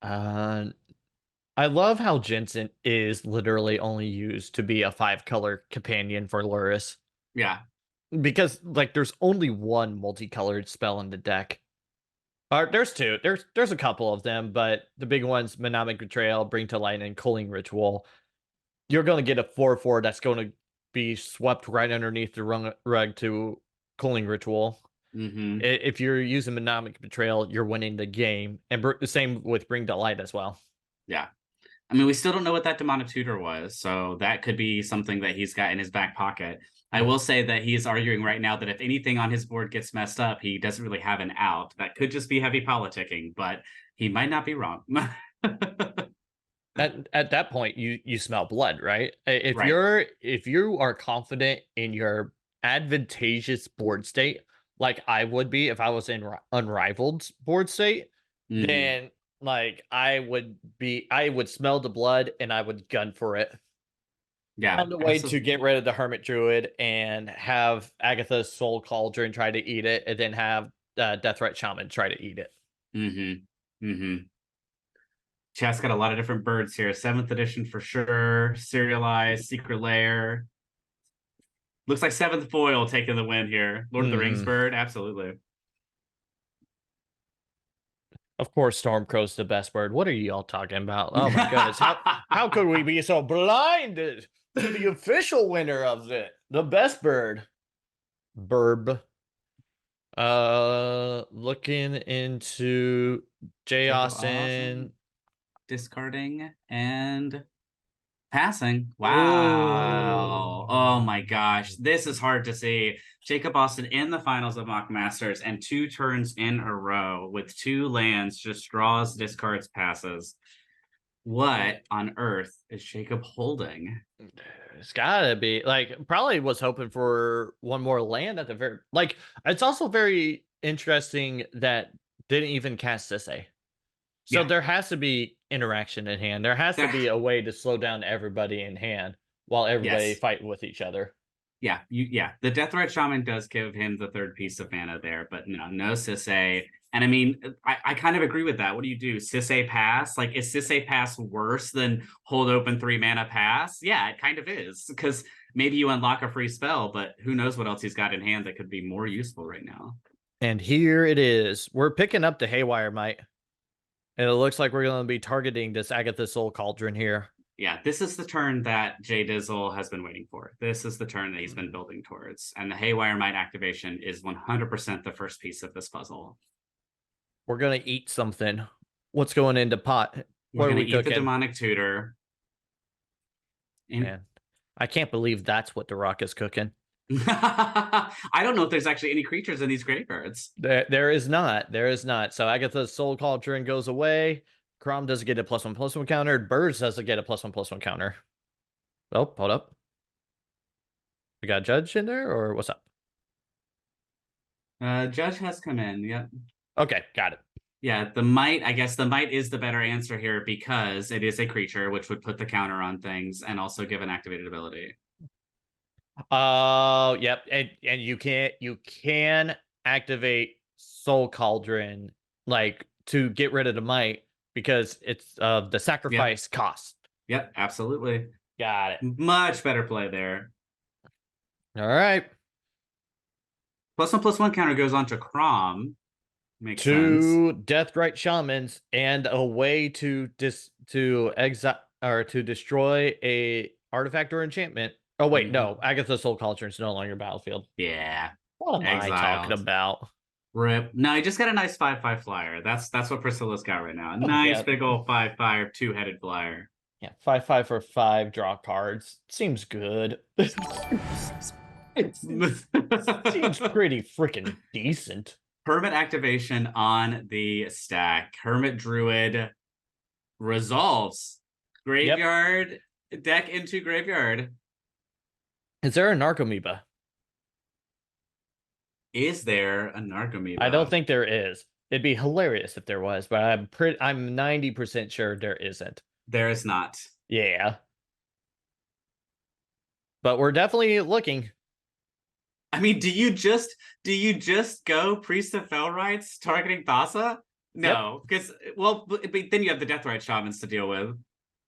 I love how Jensen is literally only used to be a 5-color companion for Luris. Yeah. Because like there's only one multicolored spell in the deck. There's 2. There's a couple of them, but the big ones, Mnemonic Betrayal, Bring to Light, and Culling Ritual. You're going to get a 4/4 that's going to be swept right underneath the rug to Culling Ritual. If you're using Mnemonic Betrayal, you're winning the game. And the same with Bring to Light as well. Yeah. I mean, we still don't know what that Demonic Tutor was, so that could be something that he's got in his back pocket. I will say that he's arguing right now that if anything on his board gets messed up, he doesn't really have an out. That could just be heavy politicking, but he might not be wrong. At that point, you smell blood, right? If Right. you are confident in your advantageous board state, like I would be if I was in unrivaled board state, then like I would smell the blood and I would gun for it. Yeah. Find a way to get rid of the Hermit Druid and have Agatha's Soul Cauldron try to eat it, and then have Deathrite Shaman try to eat it. Chat's got a lot of different birds here. 7th edition for sure. Serialized, Secret Lair. Looks like 7th foil taking the win here. Lord of the Rings bird, absolutely. Of course, Stormcrow's the best bird. What are y'all talking about? Oh my goodness. How could we be so blinded to the official winner of it? The best bird. Burb. Looking into J. Austin. Discarding and passing. Wow. Oh my gosh. This is hard to see. Jacob Austin in the finals of Mock Masters and 2 turns in a row with 2 lands, just draws, discards, passes. What on earth is Jacob holding? It's gotta be like probably was hoping for one more land at the very like. It's also very interesting that didn't even cast cedh. So there has to be interaction in hand. There has to be a way to slow down everybody in hand while everybody fight with each other. Yeah, the Deathrite Shaman does give him the 3rd piece of mana there, but no cedh. And I mean, I kind of agree with that. What do you do? Cedh pass? Like, is cedh pass worse than hold open 3 mana pass? Yeah, it kind of is, because maybe you unlock a free spell, but who knows what else he's got in hand that could be more useful right now. And here it is. We're picking up the Haywire Might. And it looks like we're going to be targeting this Agatha Soul Cauldron here. Yeah, this is the turn that Jay Dizzle has been waiting for. This is the turn that he's been building towards. And the Haywire Might activation is 100% the first piece of this puzzle. We're going to eat something. What's going into pot? We're What are going we to eat the cooking? Demonic Tutor. And Man, I can't believe that's what the Rock is cooking. I don't know if there's actually any creatures in these graveyards. There is not. There is not. So Agatha's Soul Cauldron goes away. Crom doesn't get a +1/+1 counter. Birds doesn't get a +1/+1 counter. Oh, hold up. We got Judge in there, or what's up? Judge has come in. Yep. Okay, got it. Yeah, the Might, I guess the Might is the better answer here because it is a creature, which would put the counter on things and also give an activated ability. Oh, yep. And you can activate Soul Cauldron like to get rid of the Might because it's the sacrifice cost. Yep, absolutely. Got it. Much better play there. All right. +1/+1 counter goes on to Crom. Makes Two sense. Deathrite Shamans and a way to exile or to destroy a artifact or enchantment. Oh wait, no. Agatha Soul Cauldron is no longer battlefield. Yeah. What am I talking about? Rip. No, he just got a nice 5/5 flyer. That's what Priscilla's got right now. A Oh, nice yeah. big old 5/5 two-headed flyer. Yeah, 5/5 for 5 draw cards. Seems good. It seems pretty freaking decent. Hermit activation on the stack. Hermit Druid resolves. Graveyard, deck into graveyard. Is there a Narcomoeba? Is there a Narcomoeba? I don't think there is. It'd be hilarious if there was, but I'm 90% sure there isn't. There is not. Yeah. But we're definitely looking. I mean, do you just go Priest of Felrights targeting Thassa? No, because well, but then you have the Deathrite Shamans to deal with.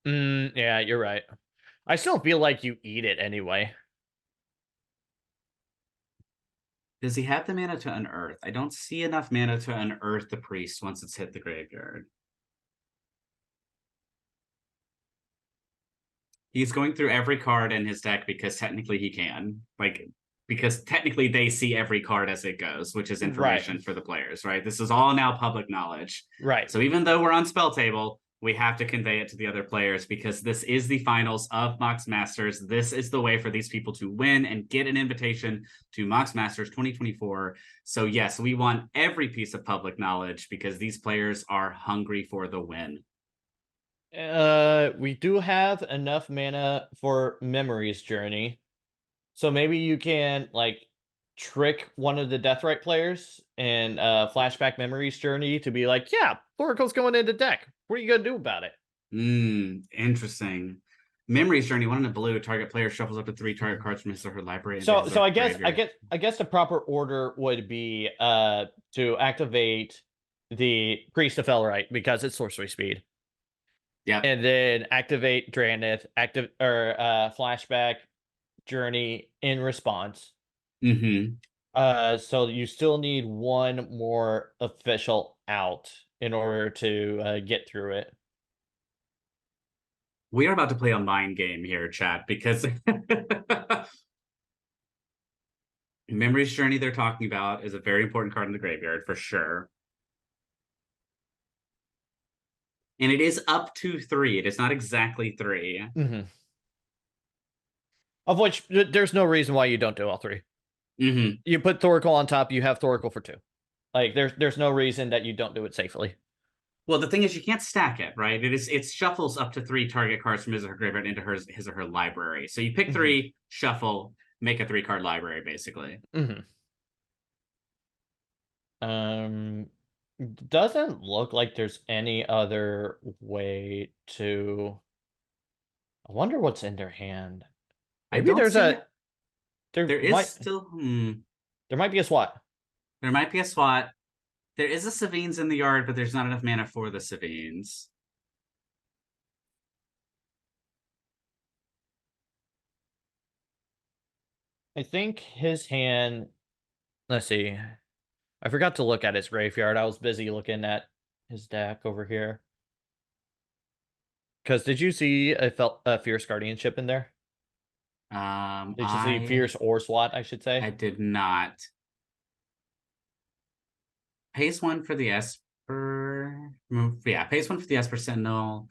Yeah, you're right. I still feel like you eat it anyway. Does he have the mana to unearth? I don't see enough mana to unearth the priest once it's hit the graveyard. He's going through every card in his deck because technically he can. Because technically they see every card as it goes, which is information for the players, right? This is all now public knowledge. Right. So even though we're on spell table, we have to convey it to the other players because this is the finals of Mox Masters. This is the way for these people to win and get an invitation to Mox Masters 2024. So yes, we want every piece of public knowledge because these players are hungry for the win. We do have enough mana for Memory's Journey. So maybe you can like trick one of the Deathrite players and flashback Memory's Journey to be like, yeah, Oracle's going into deck. What are you gonna do about it? Interesting. Memory's Journey, 1 in a blue, target player shuffles up to 3 target cards from his or her library. So I guess the proper order would be to activate the Priest of Felright because it's sorcery speed. Yeah. And then activate Drannith, flashback Journey in response. So you still need one more official out in order to get through it. We are about to play a mind game here, chat, because Memory's Journey they're talking about is a very important card in the graveyard for sure. And it is up to 3. It is not exactly 3. Of which there's no reason why you don't do all 3. You put Thoracle on top, you have Thoracle for 2. Like there's no reason that you don't do it safely. Well, the thing is, you can't stack it, right? It shuffles up to 3 target cards from his or her graveyard into his or her library. So you pick 3, shuffle, make a 3-card library, basically. Doesn't look like there's any other way to. I wonder what's in their hand. Maybe there's a. There is still. There might be a SWAT. There might be a SWAT. There is a Savines in the yard, but there's not enough mana for the Savines. I think his hand. Let's see. I forgot to look at his graveyard. I was busy looking at his deck over here. Because did you see a Fierce Guardianship in there? Did you see Fierce or SWAT, I should say? I did not. Pays 1 for the Esper. Yeah, pays 1 for the Esper Sentinel,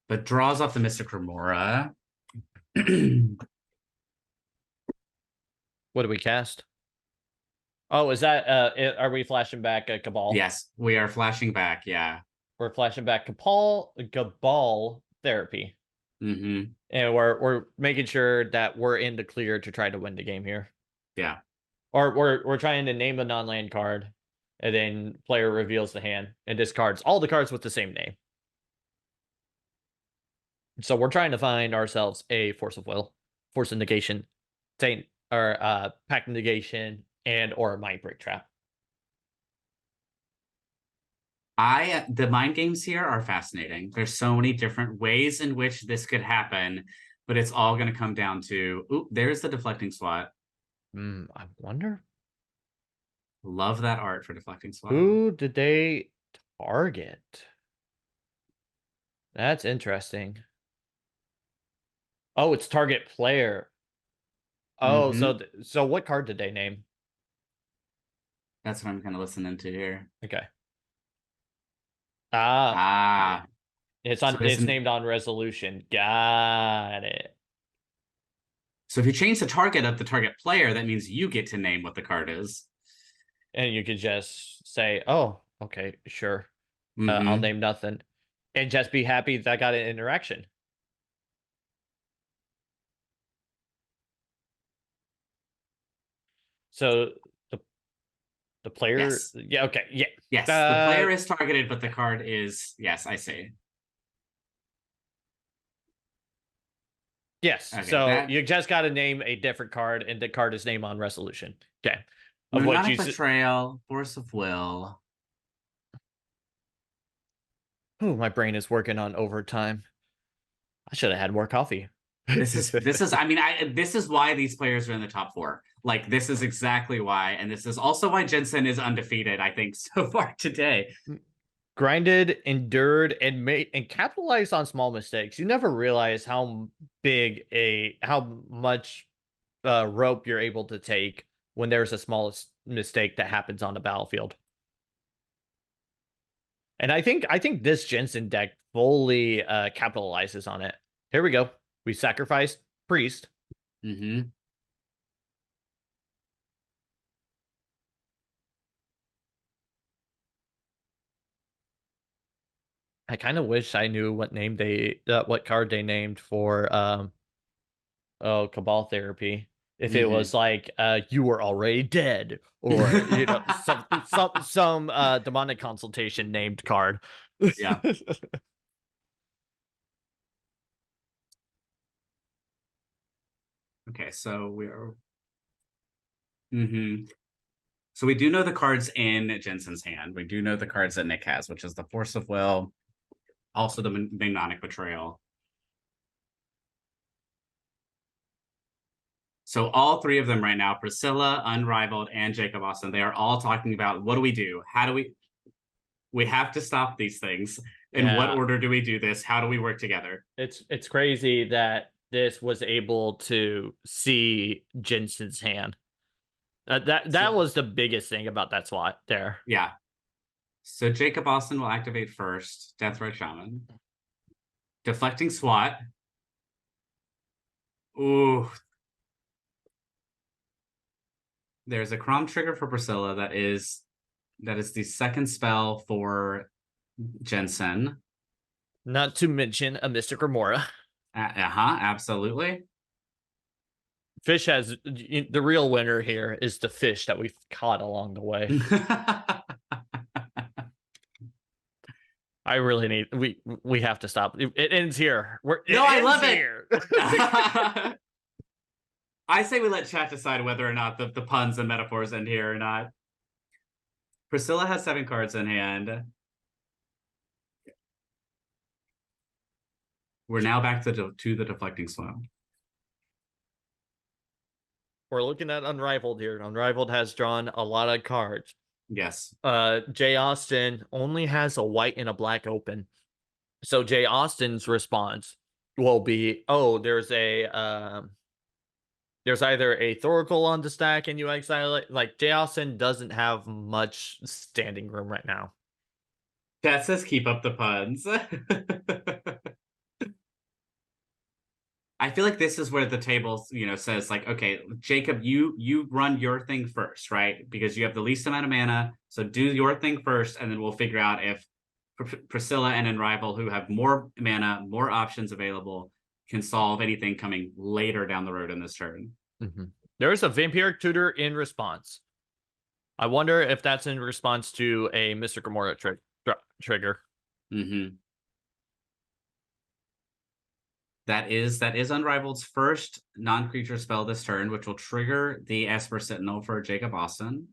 but draws off the Mystic Remora. What do we cast? Oh, is that are we flashing back Cabal? Yes, we are flashing back, yeah. We're flashing back Cabal therapy. Mm-hmm. And we're making sure that we're in the clear to try to win the game here. Yeah. Or we're trying to name a non-land card, and then player reveals the hand and discards all the cards with the same name. So we're trying to find ourselves a Force of Will, Force of Negation, Taint, or Pact of Negation, and or Mind Break Trap. The mind games here are fascinating. There's so many different ways in which this could happen, but it's all going to come down to, ooh, there's the deflecting SWAT. I wonder. Love that art for deflecting SWAT. Who did they target? That's interesting. Oh, it's target player. Oh, so what card did they name? That's what I'm kind of listening to here. Okay. It's named on resolution. Got it. So if you change the target of the target player, that means you get to name what the card is. And you could just say, oh, okay, sure. I'll name nothing. And just be happy that I got an interaction. So the player, yes. Yeah, okay, yeah. Yes, the player is targeted, but the card is, yes, I see. Yes, okay, so you just got to name a different card, and the card is named on resolution. Okay. Of what you Betrayal, Force of Will. Oh, my brain is working on overtime. I should have had more coffee. This is I mean, this is why these players are in the top 4. Like, this is exactly why, and this is also why Jensen is undefeated, I think, so far today. Grinded, endured, and capitalized on small mistakes. You never realize how much rope you're able to take when there's a small mistake that happens on the battlefield. And I think this Jensen deck fully capitalizes on it. Here we go. We sacrificed Priest. I kind of wish I knew what card they named for Cabal Therapy. If it was like you were already dead, or some demonic consultation named card. Yeah. Okay, so we are. So we do know the cards in Jensen's hand. We do know the cards that Nick has, which is the Force of Will, also the Mnemonic Betrayal. So all 3 of them right now, Priscilla, Unrivaled, and Jacob Austin, they are all talking about, what do we do? How do we have to stop these things. In what order do we do this? How do we work together? It's crazy that this was able to see Jensen's hand. That was the biggest thing about that SWAT there. Yeah. So Jacob Austin will activate first. Deathrite Shaman. Deflecting SWAT. Ooh. There's a Crom trigger for Priscilla that is the second spell for Jensen. Not to mention a Mystic Remora. Absolutely. Fish has the real winner here is the fish that we've caught along the way. I really need we have to stop. It ends here. I love it. I say we let chat decide whether or not the puns and metaphors end here or not. Priscilla has 7 cards in hand. We're now back to the deflecting swim. We're looking at Unrivaled here. Unrivaled has drawn a lot of cards. Yes. Jay Austen only has a white and a black open. So Jay Austen's response will be, oh, there's either a Thoracle on the stack and you exile it. Like, Jay Austen doesn't have much standing room right now. Chat says keep up the puns. I feel like this is where the table, says like, okay, Jacob, you run your thing first, right? Because you have the least amount of mana. So do your thing first, and then we'll figure out if Priscilla and Unrival, who have more mana, more options available, can solve anything coming later down the road in this turn. Mm-hmm. There's a Vampiric Tutor in response. I wonder if that's in response to a Mystic Remora trigger. Mm-hmm. That is Unrivaled's first non-creature spell this turn, which will trigger the Esper Sentinel for Jacob Austen.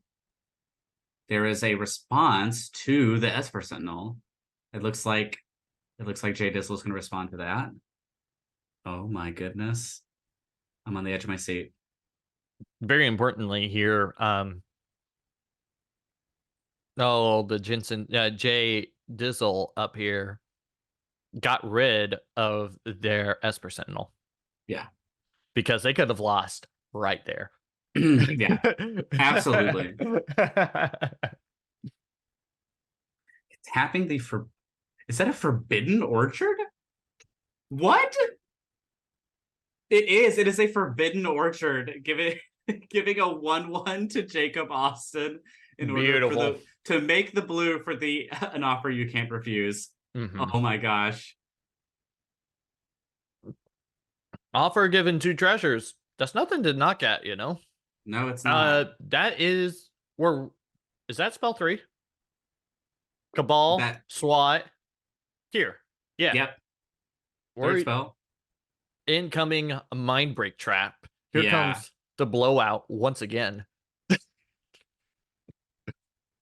There is a response to the Esper Sentinel. It looks like Jay Dizzle's going to respond to that. Oh my goodness. I'm on the edge of my seat. Very importantly here, the Jensen, Jay Dizzle up here got rid of their Esper Sentinel. Yeah. Because they could have lost right there. Yeah, absolutely. Tapping is that a Forbidden Orchard? What? It is. It is a Forbidden Orchard. Giving a 1/1 to Jacob Austen in order to make the blue for an offer you can't refuse. Mm-hmm. Oh my gosh. Offer given 2 treasures. That's nothing to knock at, No, it's not. That is is that spell 3? Cabal, SWAT. Here. Yeah. Yep. Third spell. Incoming Mindbreak Trap. Here comes the blowout once again.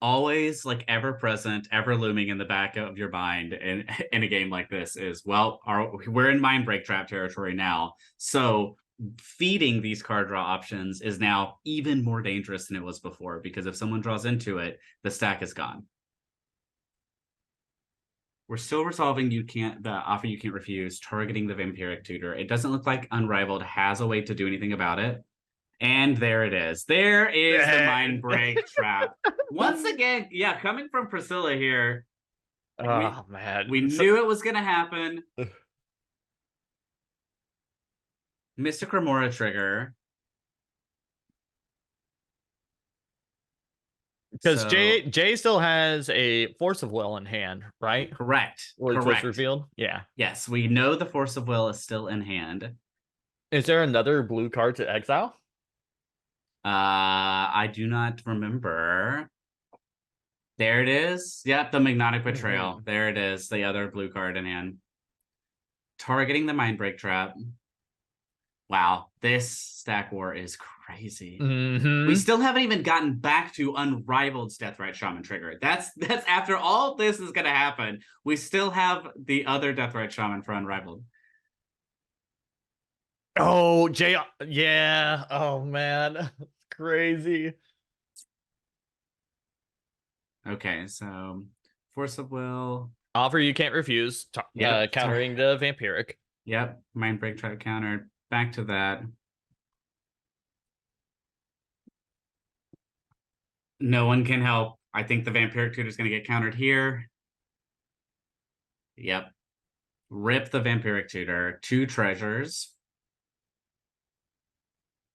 Always like ever present, ever looming in the back of your mind in a game like this is, well, we're in Mindbreak Trap territory now. So feeding these card draw options is now even more dangerous than it was before, because if someone draws into it, the stack is gone. We're still resolving the offer you can't refuse, targeting the Vampiric Tutor. It doesn't look like Unrivaled has a way to do anything about it. And there it is. There is the Mindbreak Trap. Once again, coming from Priscilla here. Oh, man. We knew it was going to happen. Mystic Remora trigger. Because Jay still has a Force of Will in hand, right? Correct. Which was revealed? Yeah. Yes, we know the Force of Will is still in hand. Is there another blue card to exile? I do not remember. There it is. Yep, the Magnetic Betrayal. Mm-hmm. There it is. The other blue card in hand. Targeting the Mindbreak Trap. Wow, this stack war is crazy. Mm-hmm. We still haven't even gotten back to Unrivaled's Deathrite Shaman trigger. That's after all this is going to happen. We still have the other Deathrite Shaman for Unrivaled. Oh, Jay. Yeah. Oh, man. Crazy. Okay, so Force of Will. Offer you can't refuse. Countering the Vampiric. Yep. Mindbreak Trap countered. Back to that. No one can help. I think the Vampiric Tutor is going to get countered here. Yep. Rip the Vampiric Tutor. 2 treasures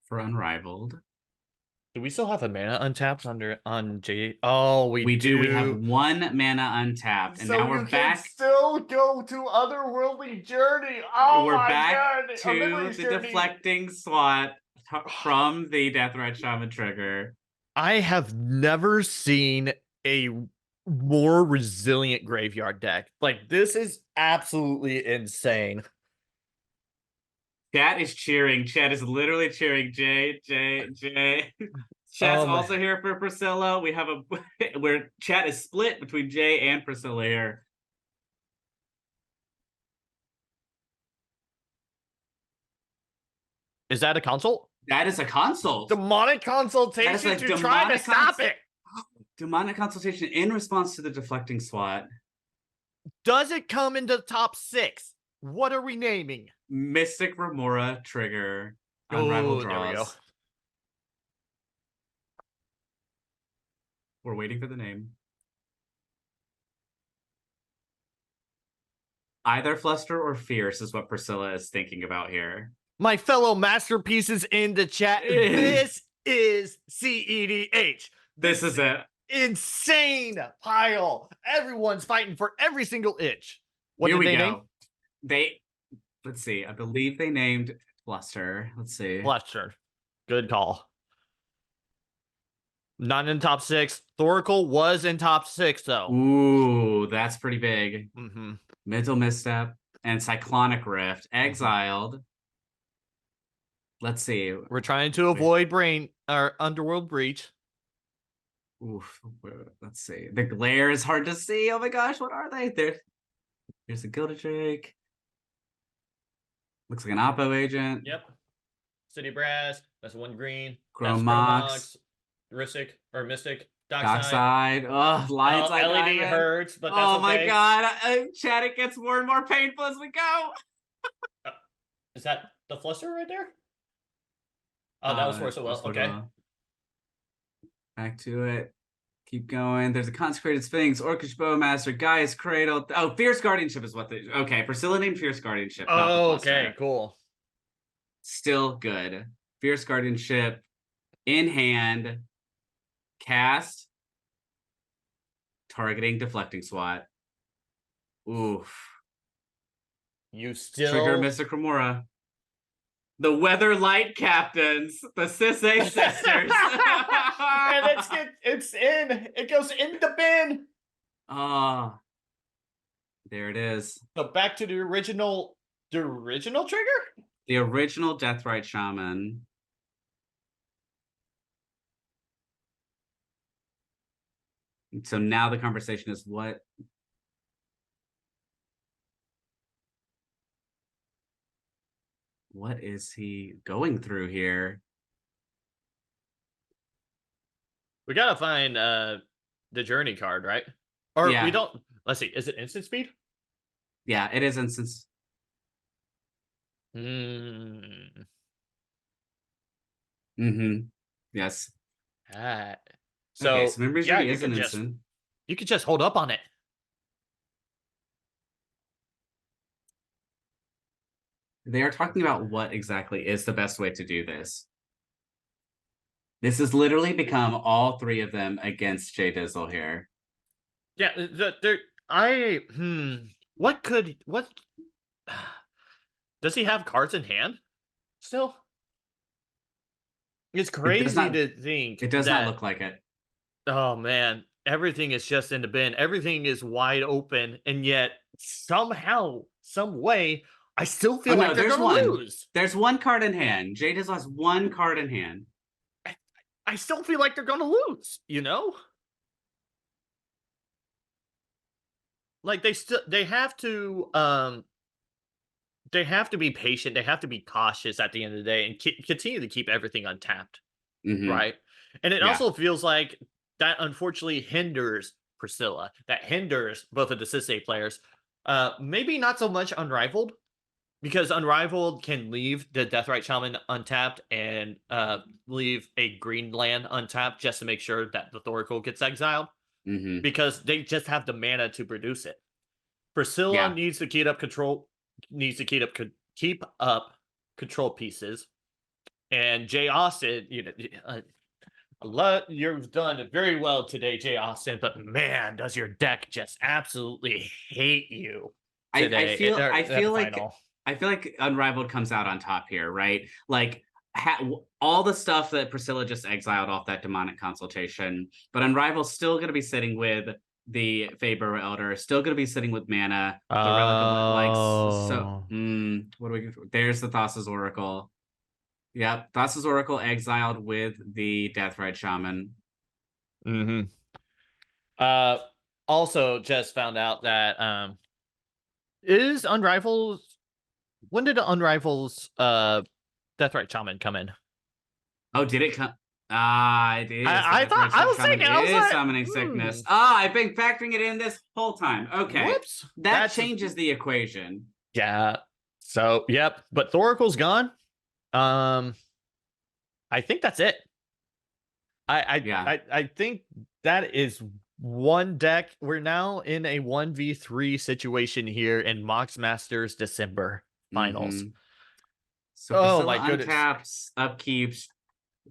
for Unrivaled. Do we still have a mana untapped on J? Oh, we do. We have 1 mana untapped, and so now we're back. Can still go to Otherworldly Journey. Oh, we're back to the deflecting SWAT from the Deathrite Shaman trigger. I have never seen a more resilient graveyard deck. Like, this is absolutely insane. Chat is cheering. Chat is literally cheering. Jay. Chat's also here for Priscilla. We have where chat is split between Jay and Priscilla here. Is that a consult? That is a consult. Demonic consultation to try to stop it. Demonic Consultation in response to the deflecting SWAT. Does it come into the top 6? What are we naming? Mystic Remora trigger. Oh, Unrivaled there we go. draws. We're waiting for the name. Either Fluster or Fierce is what Priscilla is thinking about here. My fellow masterpieces in the chat, this is cedh. This is it. Insane pile. Everyone's fighting for every single inch. What Here did we they go. name? Let's see. I believe they named Fluster. Let's see. Fluster. Good call. Not in top 6. Thoracle was in top 6, though. Ooh, that's pretty big. Mm-hmm. Mental Misstep and Cyclonic Rift. Exiled. Let's see. We're trying to avoid brain or Underworld Breach. Oof. Let's see. The glare is hard to see. Oh my gosh, what are they? There's a Gilded Drake. Looks like an Oppo agent. Yep. City Brass. That's 1 green. Chrome Mox. Mystic. Dockside. Oh, Lions like LED Diamond. hurts, but that's oh my okay. god. Chat, it gets more and more painful as we go. Is that the Fluster right there? Oh, that was for so well. Okay. Back to it. Keep going. There's a Consecrated Sphinx, Orcish Bowmaster, Gaia's Cradle. Oh, Fierce Guardianship is what they... Okay, Priscilla named Fierce Guardianship. Oh, okay, cool. Still good. Fierce Guardianship in hand. Cast. Targeting, deflecting SWAT. Oof. You still... Trigger Mystic Remora. The Weather Light Captains, the cedh sisters. And it's in. It goes in the bin. Ah, there it is. So back to the original trigger? The original Deathrite Shaman. So now the conversation is what is he going through here? We gotta find the journey card, right? Or Yeah. we don't. Let's see. Is it instant speed? Yeah, it is instance. Mm. Yes. So, okay, so Memories Journey is you an can just instant. you can just hold up on it. They are talking about what exactly is the best way to do this. This has literally become all 3 of them against Jay Dizzle here. Yeah, what does he have cards in hand still? It's crazy to think. It does not look like it. Oh man, everything is just in the bin. Everything is wide open, and yet somehow, some way, I still feel like they're gonna lose. There's 1 card in hand. Jay Dizzle has 1 card in hand. I still feel like they're gonna lose, you know? Like they have to be patient, they have to be cautious at the end of the day and continue to keep everything untapped. Right? And it also feels like that unfortunately hinders Priscilla. That hinders both of the cedh players. Maybe not so much Unrivaled, because Unrivaled can leave the Deathrite Shaman untapped and leave a green land untapped just to make sure that the Thoracle gets exiled, because they just have the mana to produce it. Priscilla needs to keep up control pieces, and Jay Austin, you've done it very well today, Jay Austin, but man, does your deck just absolutely hate you today. I feel like Unrivaled comes out on top here, right? Like all the stuff that Priscilla just exiled off that Demonic Consultation, but Unrivaled's still going to be sitting with the Faber Elder, still going to be sitting with mana. The Relic of what do we get? There's the Thassa's Oracle. Yep, Thassa's Oracle exiled with the Deathrite Shaman. Also just found out that is Unrivaled. When did Unrival's Deathrite Shaman come in? Oh, did it come? It is. The I thought Declaration I of was Shaman thinking, I was is like, summoning sickness. I've been factoring it in this whole time. Okay. whoops. That changes the equation. Yeah. So yep, but Thoracle's gone. I think that's it. I think that is one deck. We're now in a 1v3 situation here in Mox Masters December finals. So Oh Priscilla my goodness. untaps, upkeeps,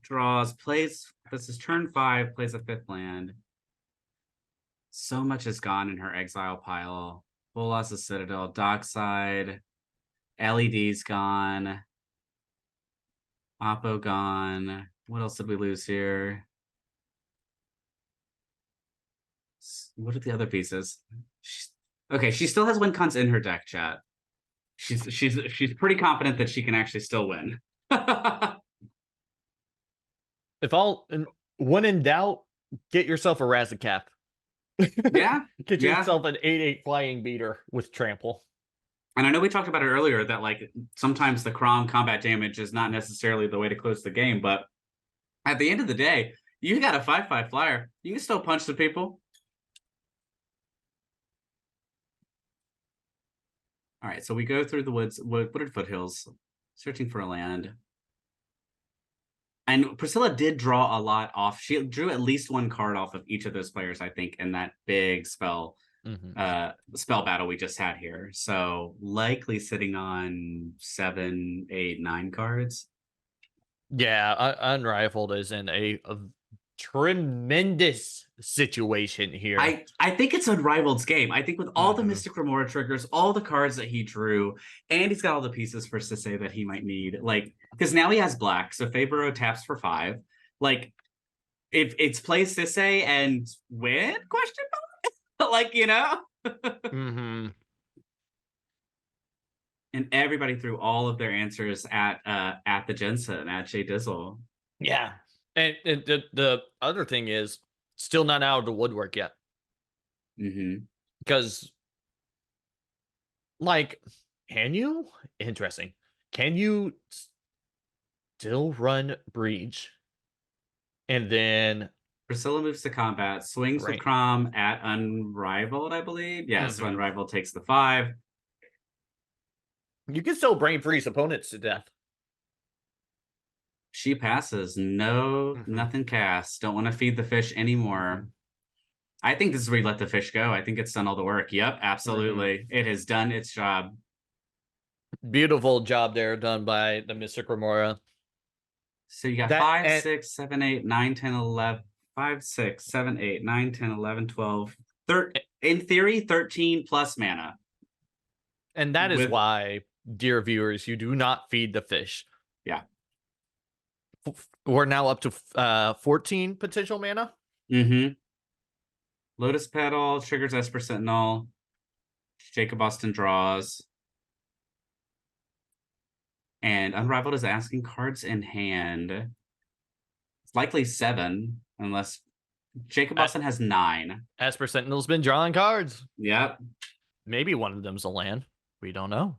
draws, plays. This is turn 5, plays a 5th land. So much is gone in her exile pile. Full loss of Citadel, Dockside, LED's gone, Oppo gone. What else did we lose here? What are the other pieces? Okay, she still has win cons in her deck, chat. She's pretty confident that she can actually still win. When in doubt, get yourself a Razakap. Yeah. Get yourself an 8/8 flying beater with trample. And I know we talked about it earlier that like sometimes the Crom combat damage is not necessarily the way to close the game, but at the end of the day, you got a 5/5 flyer. You can still punch the people. All right, so we go through the wooded foothills, searching for a land. And Priscilla did draw a lot off. She drew at least one card off of each of those players, I think, in that big spell battle we just had here. So likely sitting on 7, 8, 9 cards. Yeah, Unrivaled is in a tremendous situation here. I think it's Unrivaled's game. I think with all the Mystic Remora triggers, all the cards that he drew, and he's got all the pieces for Cedh that he might need. Like, because now he has black, so Fabro taps for 5. Like, if it's play Cedh and win? Question mark? Like, you know? And everybody threw all of their answers at the Jensen, at Jay Dizzle. Yeah. And the other thing is still not out of the woodwork yet. Because like, can you? Interesting. Can you still run Breach? And then Priscilla moves to combat, swings with Crom at Unrivaled, I believe. Yeah, so Unrivaled takes the 5. You can still brain freeze opponents to death. She passes. No, nothing cast. Don't want to feed the fish anymore. I think this is where you let the fish go. I think it's done all the work. Yep, absolutely. It has done its job. Beautiful job there done by the Mystic Remora. So you got 5, 6, 7, 8, 9, 10, 11. 5, 6, 7, 8, 9, 10, 11, 12. In theory, 13 plus mana. And that is why, dear viewers, you do not feed the fish. Yeah. We're now up to 14 potential mana. Lotus Petal, triggers Esper Sentinel. Jacob Austin draws. And Unrivaled is asking cards in hand. It's likely 7, unless Jacob Austin has 9. Esper Sentinel's been drawing cards. Yep. Maybe one of them's a land. We don't know.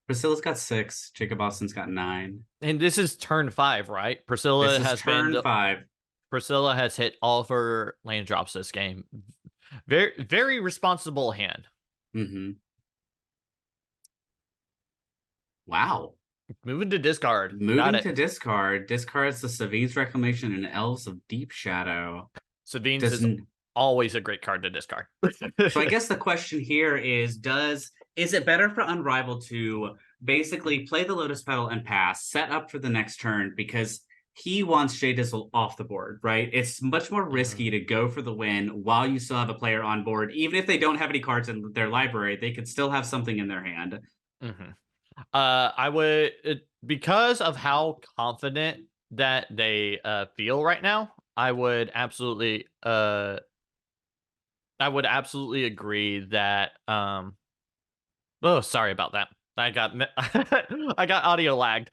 Priscilla's got 6. Jacob Austin's got 9. And this is turn 5, right? Priscilla has turn 5. Priscilla has hit all of her land drops this game. Very, very responsible hand. Wow. Moving to discard. Moving to discard. Discards the Savine's Reclamation and Elves of Deep Shadow. Savine's is always a great card to discard. So I guess the question here is it better for Unrivaled to basically play the Lotus Petal and pass, set up for the next turn, because he wants Jay Dizzle off the board, right? It's much more risky to go for the win while you still have a player on board. Even if they don't have any cards in their library, they could still have something in their hand. I would, because of how confident that they feel right now, I would absolutely agree that oh, sorry about that. I got audio lagged.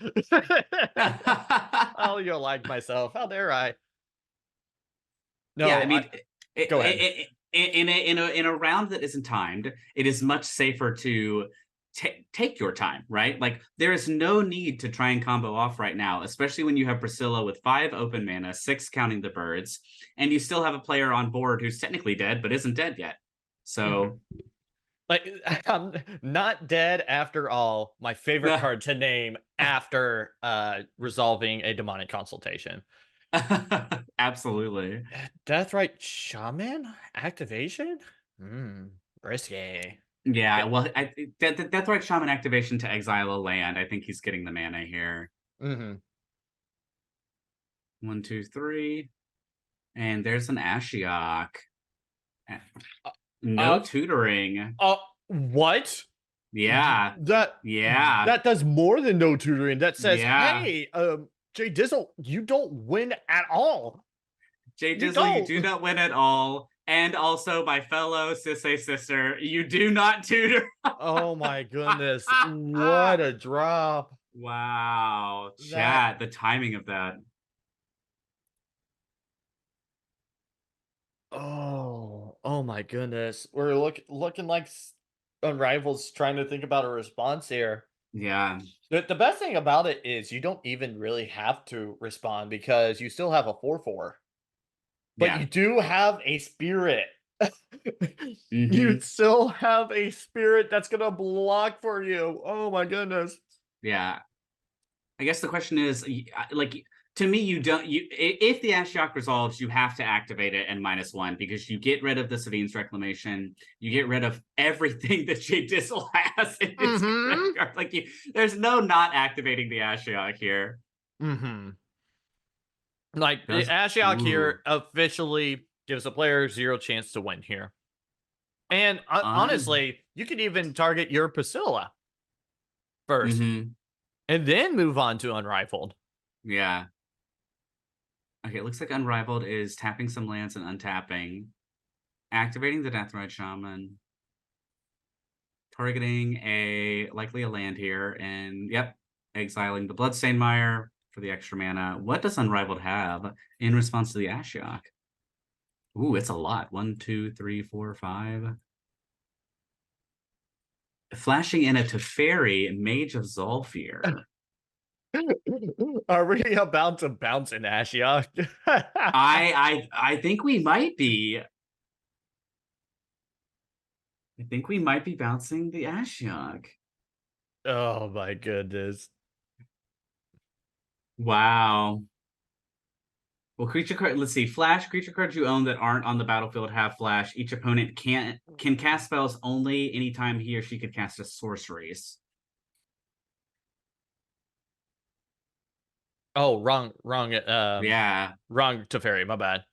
Audio lagged myself. How dare I? No, yeah, I mean, go ahead. In a round that isn't timed, it is much safer to take your time, right? Like there is no need to try and combo off right now, especially when you have Priscilla with 5 open mana, 6 counting the birds, and you still have a player on board who's technically dead but isn't dead yet. So like I'm not dead after all. My favorite card to name after resolving a demonic consultation. absolutely. Deathrite Shaman activation? Risky. Yeah, well, Deathrite Shaman activation to exile a land. I think he's getting the mana here. 1, 2, 3. And there's an Ashiok. No tutoring. What? Yeah. Yeah. That does more than no tutoring. That says, Yeah. hey, Jay Dizzle, you don't win at all. Jay Dizzle, you do not win at all. And also, my fellow cedh sister, you do not tutor. Oh my goodness. What a drop. Wow. Chat, the timing of that. Oh my goodness. We're looking like Unrival's trying to think about a response here. Yeah. The best thing about it is you don't even really have to respond because you still have a 4/4. But you do have a spirit. You still have a spirit that's gonna block for you. Oh my goodness. Yeah. I guess the question is, like, to me, if the Ashiok resolves, you have to activate it and -1 because you get rid of the Sevinne's Reclamation, you get rid of everything that Jay Dizzle has in his graveyard. Like, there's no not activating the Ashiok here. Like, the Ashiok here officially gives a player 0 chance to win here. And honestly, you could even target your Priscilla first and then move on to Unrivaled. Yeah. Okay, it looks like Unrivaled is tapping some lands and untapping, activating the Deathrite Shaman, targeting likely a land here, and yep, exiling the Bloodstained Mire for the extra mana. What does Unrivaled have in response to the Ashiok? Ooh, it's a lot. 1, 2, 3, 4, 5. Flashing in a Teferi, Mage of Zolfir. Are we about to bounce in Ashiok? I think we might be. I think we might be bouncing the Ashiok. Oh my goodness. Wow. Well, creature card. Let's see. Flash creature cards you own that aren't on the battlefield have flash. Each opponent can cast spells only anytime he or she could cast a sorceries. Oh, wrong. Yeah, wrong Teferi. My bad.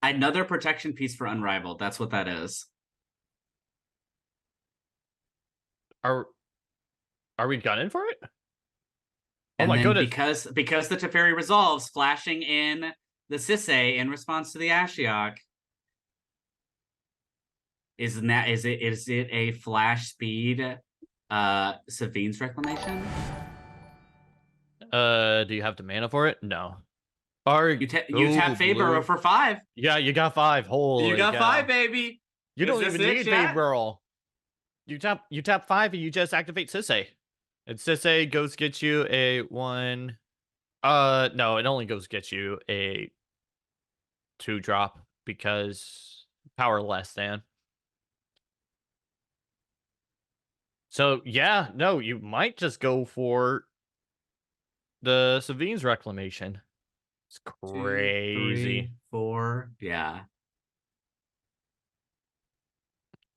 Another protection piece for Unrivaled. That's what that is. Are we gunning for it? Oh my goodness! Because the Teferi resolves, flashing in the cedh in response to the Ashiok. Is it a flash speed Sevinne's Reclamation? Do you have the mana for it? No. You tap Faber for 5. Yeah, you got 5. Holy, you got cow. 5, baby. You don't even need Faber. You tap 5 and you just activate cedh. And cedh goes get you a 1. No, it only goes get you a 2-drop because power less than. So yeah, no, you might just go for the Sevinne's Reclamation. It's crazy. 2, 3, 4. Yeah.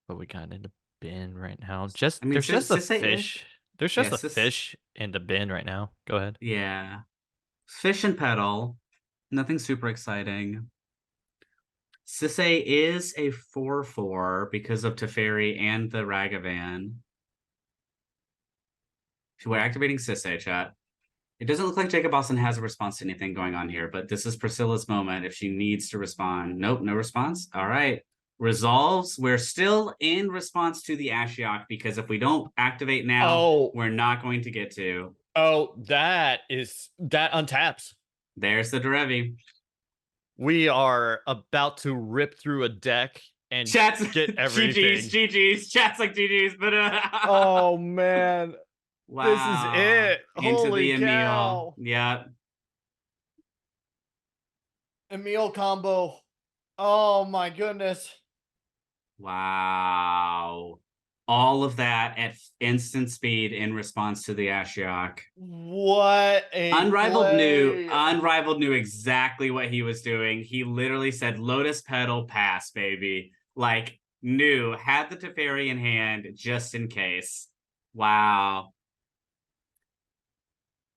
But we got in the bin right now. Just I mean, there's just a fish. Is... There's just a fish in the bin right now. Go ahead. Yeah. Fish and Petal. Nothing super exciting. cedh is a 4/4 because of Teferi and the Ragavan. We're activating cedh, chat. It doesn't look like Jacob Austin has a response to anything going on here, but this is Priscilla's moment if she needs to respond. Nope, no response. All right. Resolves. We're still in response to the Ashiok because if we don't activate now, we're not going to get to. Oh, that untaps. There's the Derevi. We are about to rip through a deck and Chat's get GG's, everything. GG's, chat's like GG's, but Oh man, this is wow. it. Into Holy the Emil. cow. Yeah. Emil combo. Oh my goodness. Wow. All of that at instant speed in response to the Ashiok. What a play. Unrivaled knew exactly what he was doing. He literally said Lotus Petal pass, baby. Like knew, had the Teferi in hand just in case. Wow.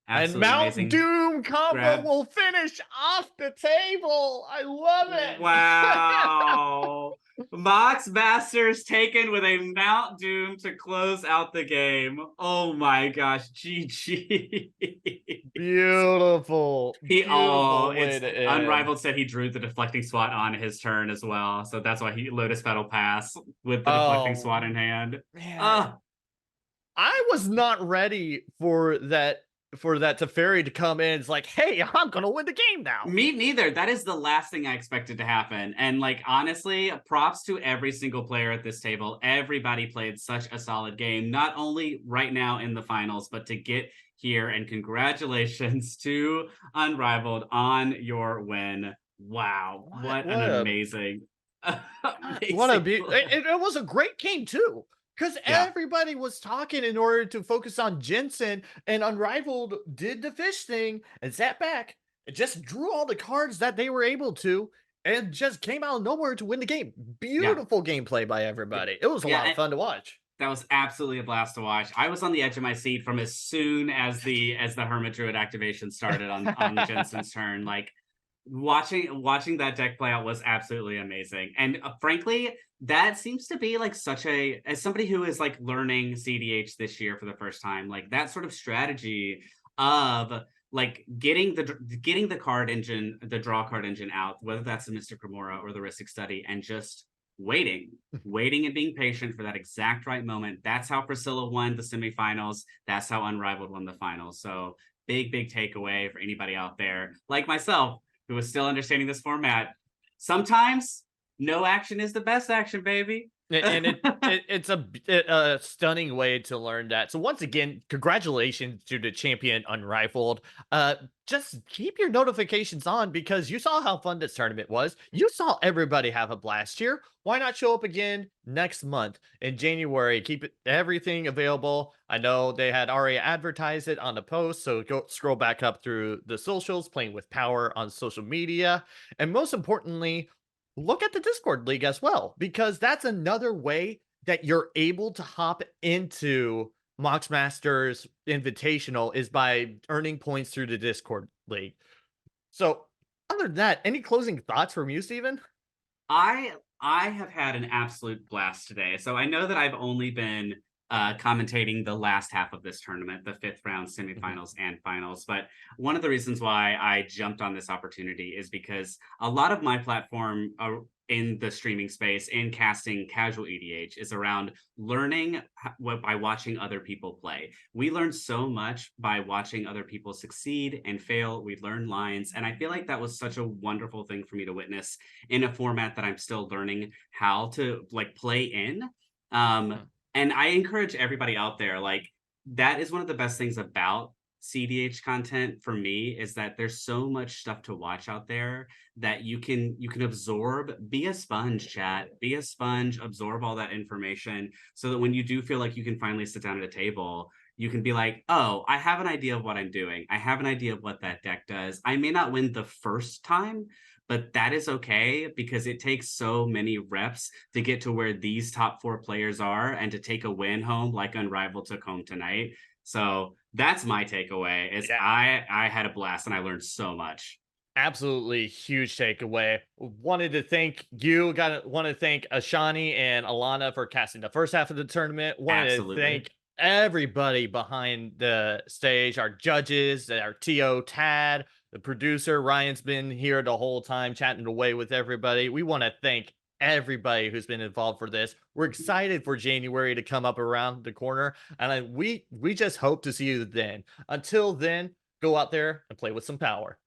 And Absolutely Mount amazing Doom combo grab. will finish off the table. I love it. Wow. Mox Masters taken with a Mount Doom to close out the game. Oh my gosh. GG. Beautiful, beautiful way It's to end. Unrivaled said he drew the deflecting swat on his turn as well. So that's why he Lotus Petal pass with the deflecting Oh swat in hand. man, Oh, I was not ready for that Teferi to come in. It's like, hey, I'm gonna win the game now. me neither. That is the last thing I expected to happen. And like honestly, props to every single player at this table. Everybody played such a solid game, not only right now in the finals, but to get here. And congratulations to Unrivaled on your win. Wow, what an What a amazing, what a amazing it, play. it was a great game too. Because Yeah, everybody was talking in order to focus on Jensen, and Unrivaled did the fish thing and sat back and just drew all the cards that they were able to and just came out of nowhere to win the game. yeah, Beautiful gameplay by everybody. It was a lot of yeah. fun to watch. That was absolutely a blast to watch. I was on the edge of my seat from as soon as the Hermit Druid activation started on Jensen's turn. Like watching that deck play out was absolutely amazing. And frankly, that seems to be like such a as somebody who is like learning cEDH this year for the first time, like that sort of strategy of like getting the card engine, the draw card engine out, whether that's the Mystic Remora or the Ristic Study, and just waiting and being patient for that exact right moment. That's how Priscilla won the semifinals. That's how Unrivaled won the finals. So big takeaway for anybody out there like myself who is still understanding this format. Sometimes no action is the best action, baby. And it's a stunning way to learn that. So once again, congratulations to the champion Unrivaled. Just keep your notifications on because you saw how fun this tournament was. You saw everybody have a blast here. Why not show up again next month in January? Keep everything available. I know they had already advertised it on the post, so go scroll back up through the socials, playing with power on social media, and most importantly, look at the Discord League as well, because that's another way that you're able to hop into Mox Masters Invitational is by earning points through the Discord League. So, other than that, any closing thoughts from you, Steven? I I have had an absolute blast today. So I know that I've only been commentating the last half of this tournament, the fifth round, Mhm. semifinals, and finals. But one of the reasons why I jumped on this opportunity is because a lot of my platform in the streaming space, in casting casual EDH, is around learning by watching other people play. We learn so much by watching other people succeed and fail. We learn lines. And I feel like that was such a wonderful thing for me to witness in a format that I'm still learning how to like play in. Um, Mhm. and I encourage everybody out there, like that is one of the best things about cEDH content for me is that there's so much stuff to watch out there that you can absorb, be a sponge, chat, be a sponge, absorb all that information so that when you do feel like you can finally sit down at a table, you can be like, oh, I have an idea of what I'm doing. I have an idea of what that deck does. I may not win the first time, but that is okay because it takes so many reps to get to where these top four players are and to take a win home like Unrivaled took home tonight. So that's my takeaway is Yeah, I had a blast and I learned so much. absolutely huge takeaway. Wanted to thank you. Got to want to thank Ashani and Alana for casting the first half of the tournament. Wanted to Absolutely. thank everybody behind the stage, our judges, our TO Tad, the producer Ryan's been here the whole time chatting away with everybody. We want to thank everybody who's been involved for this. We're excited for January to come up around the corner, and we just hope to see you then. Until then, go out there and play with some power.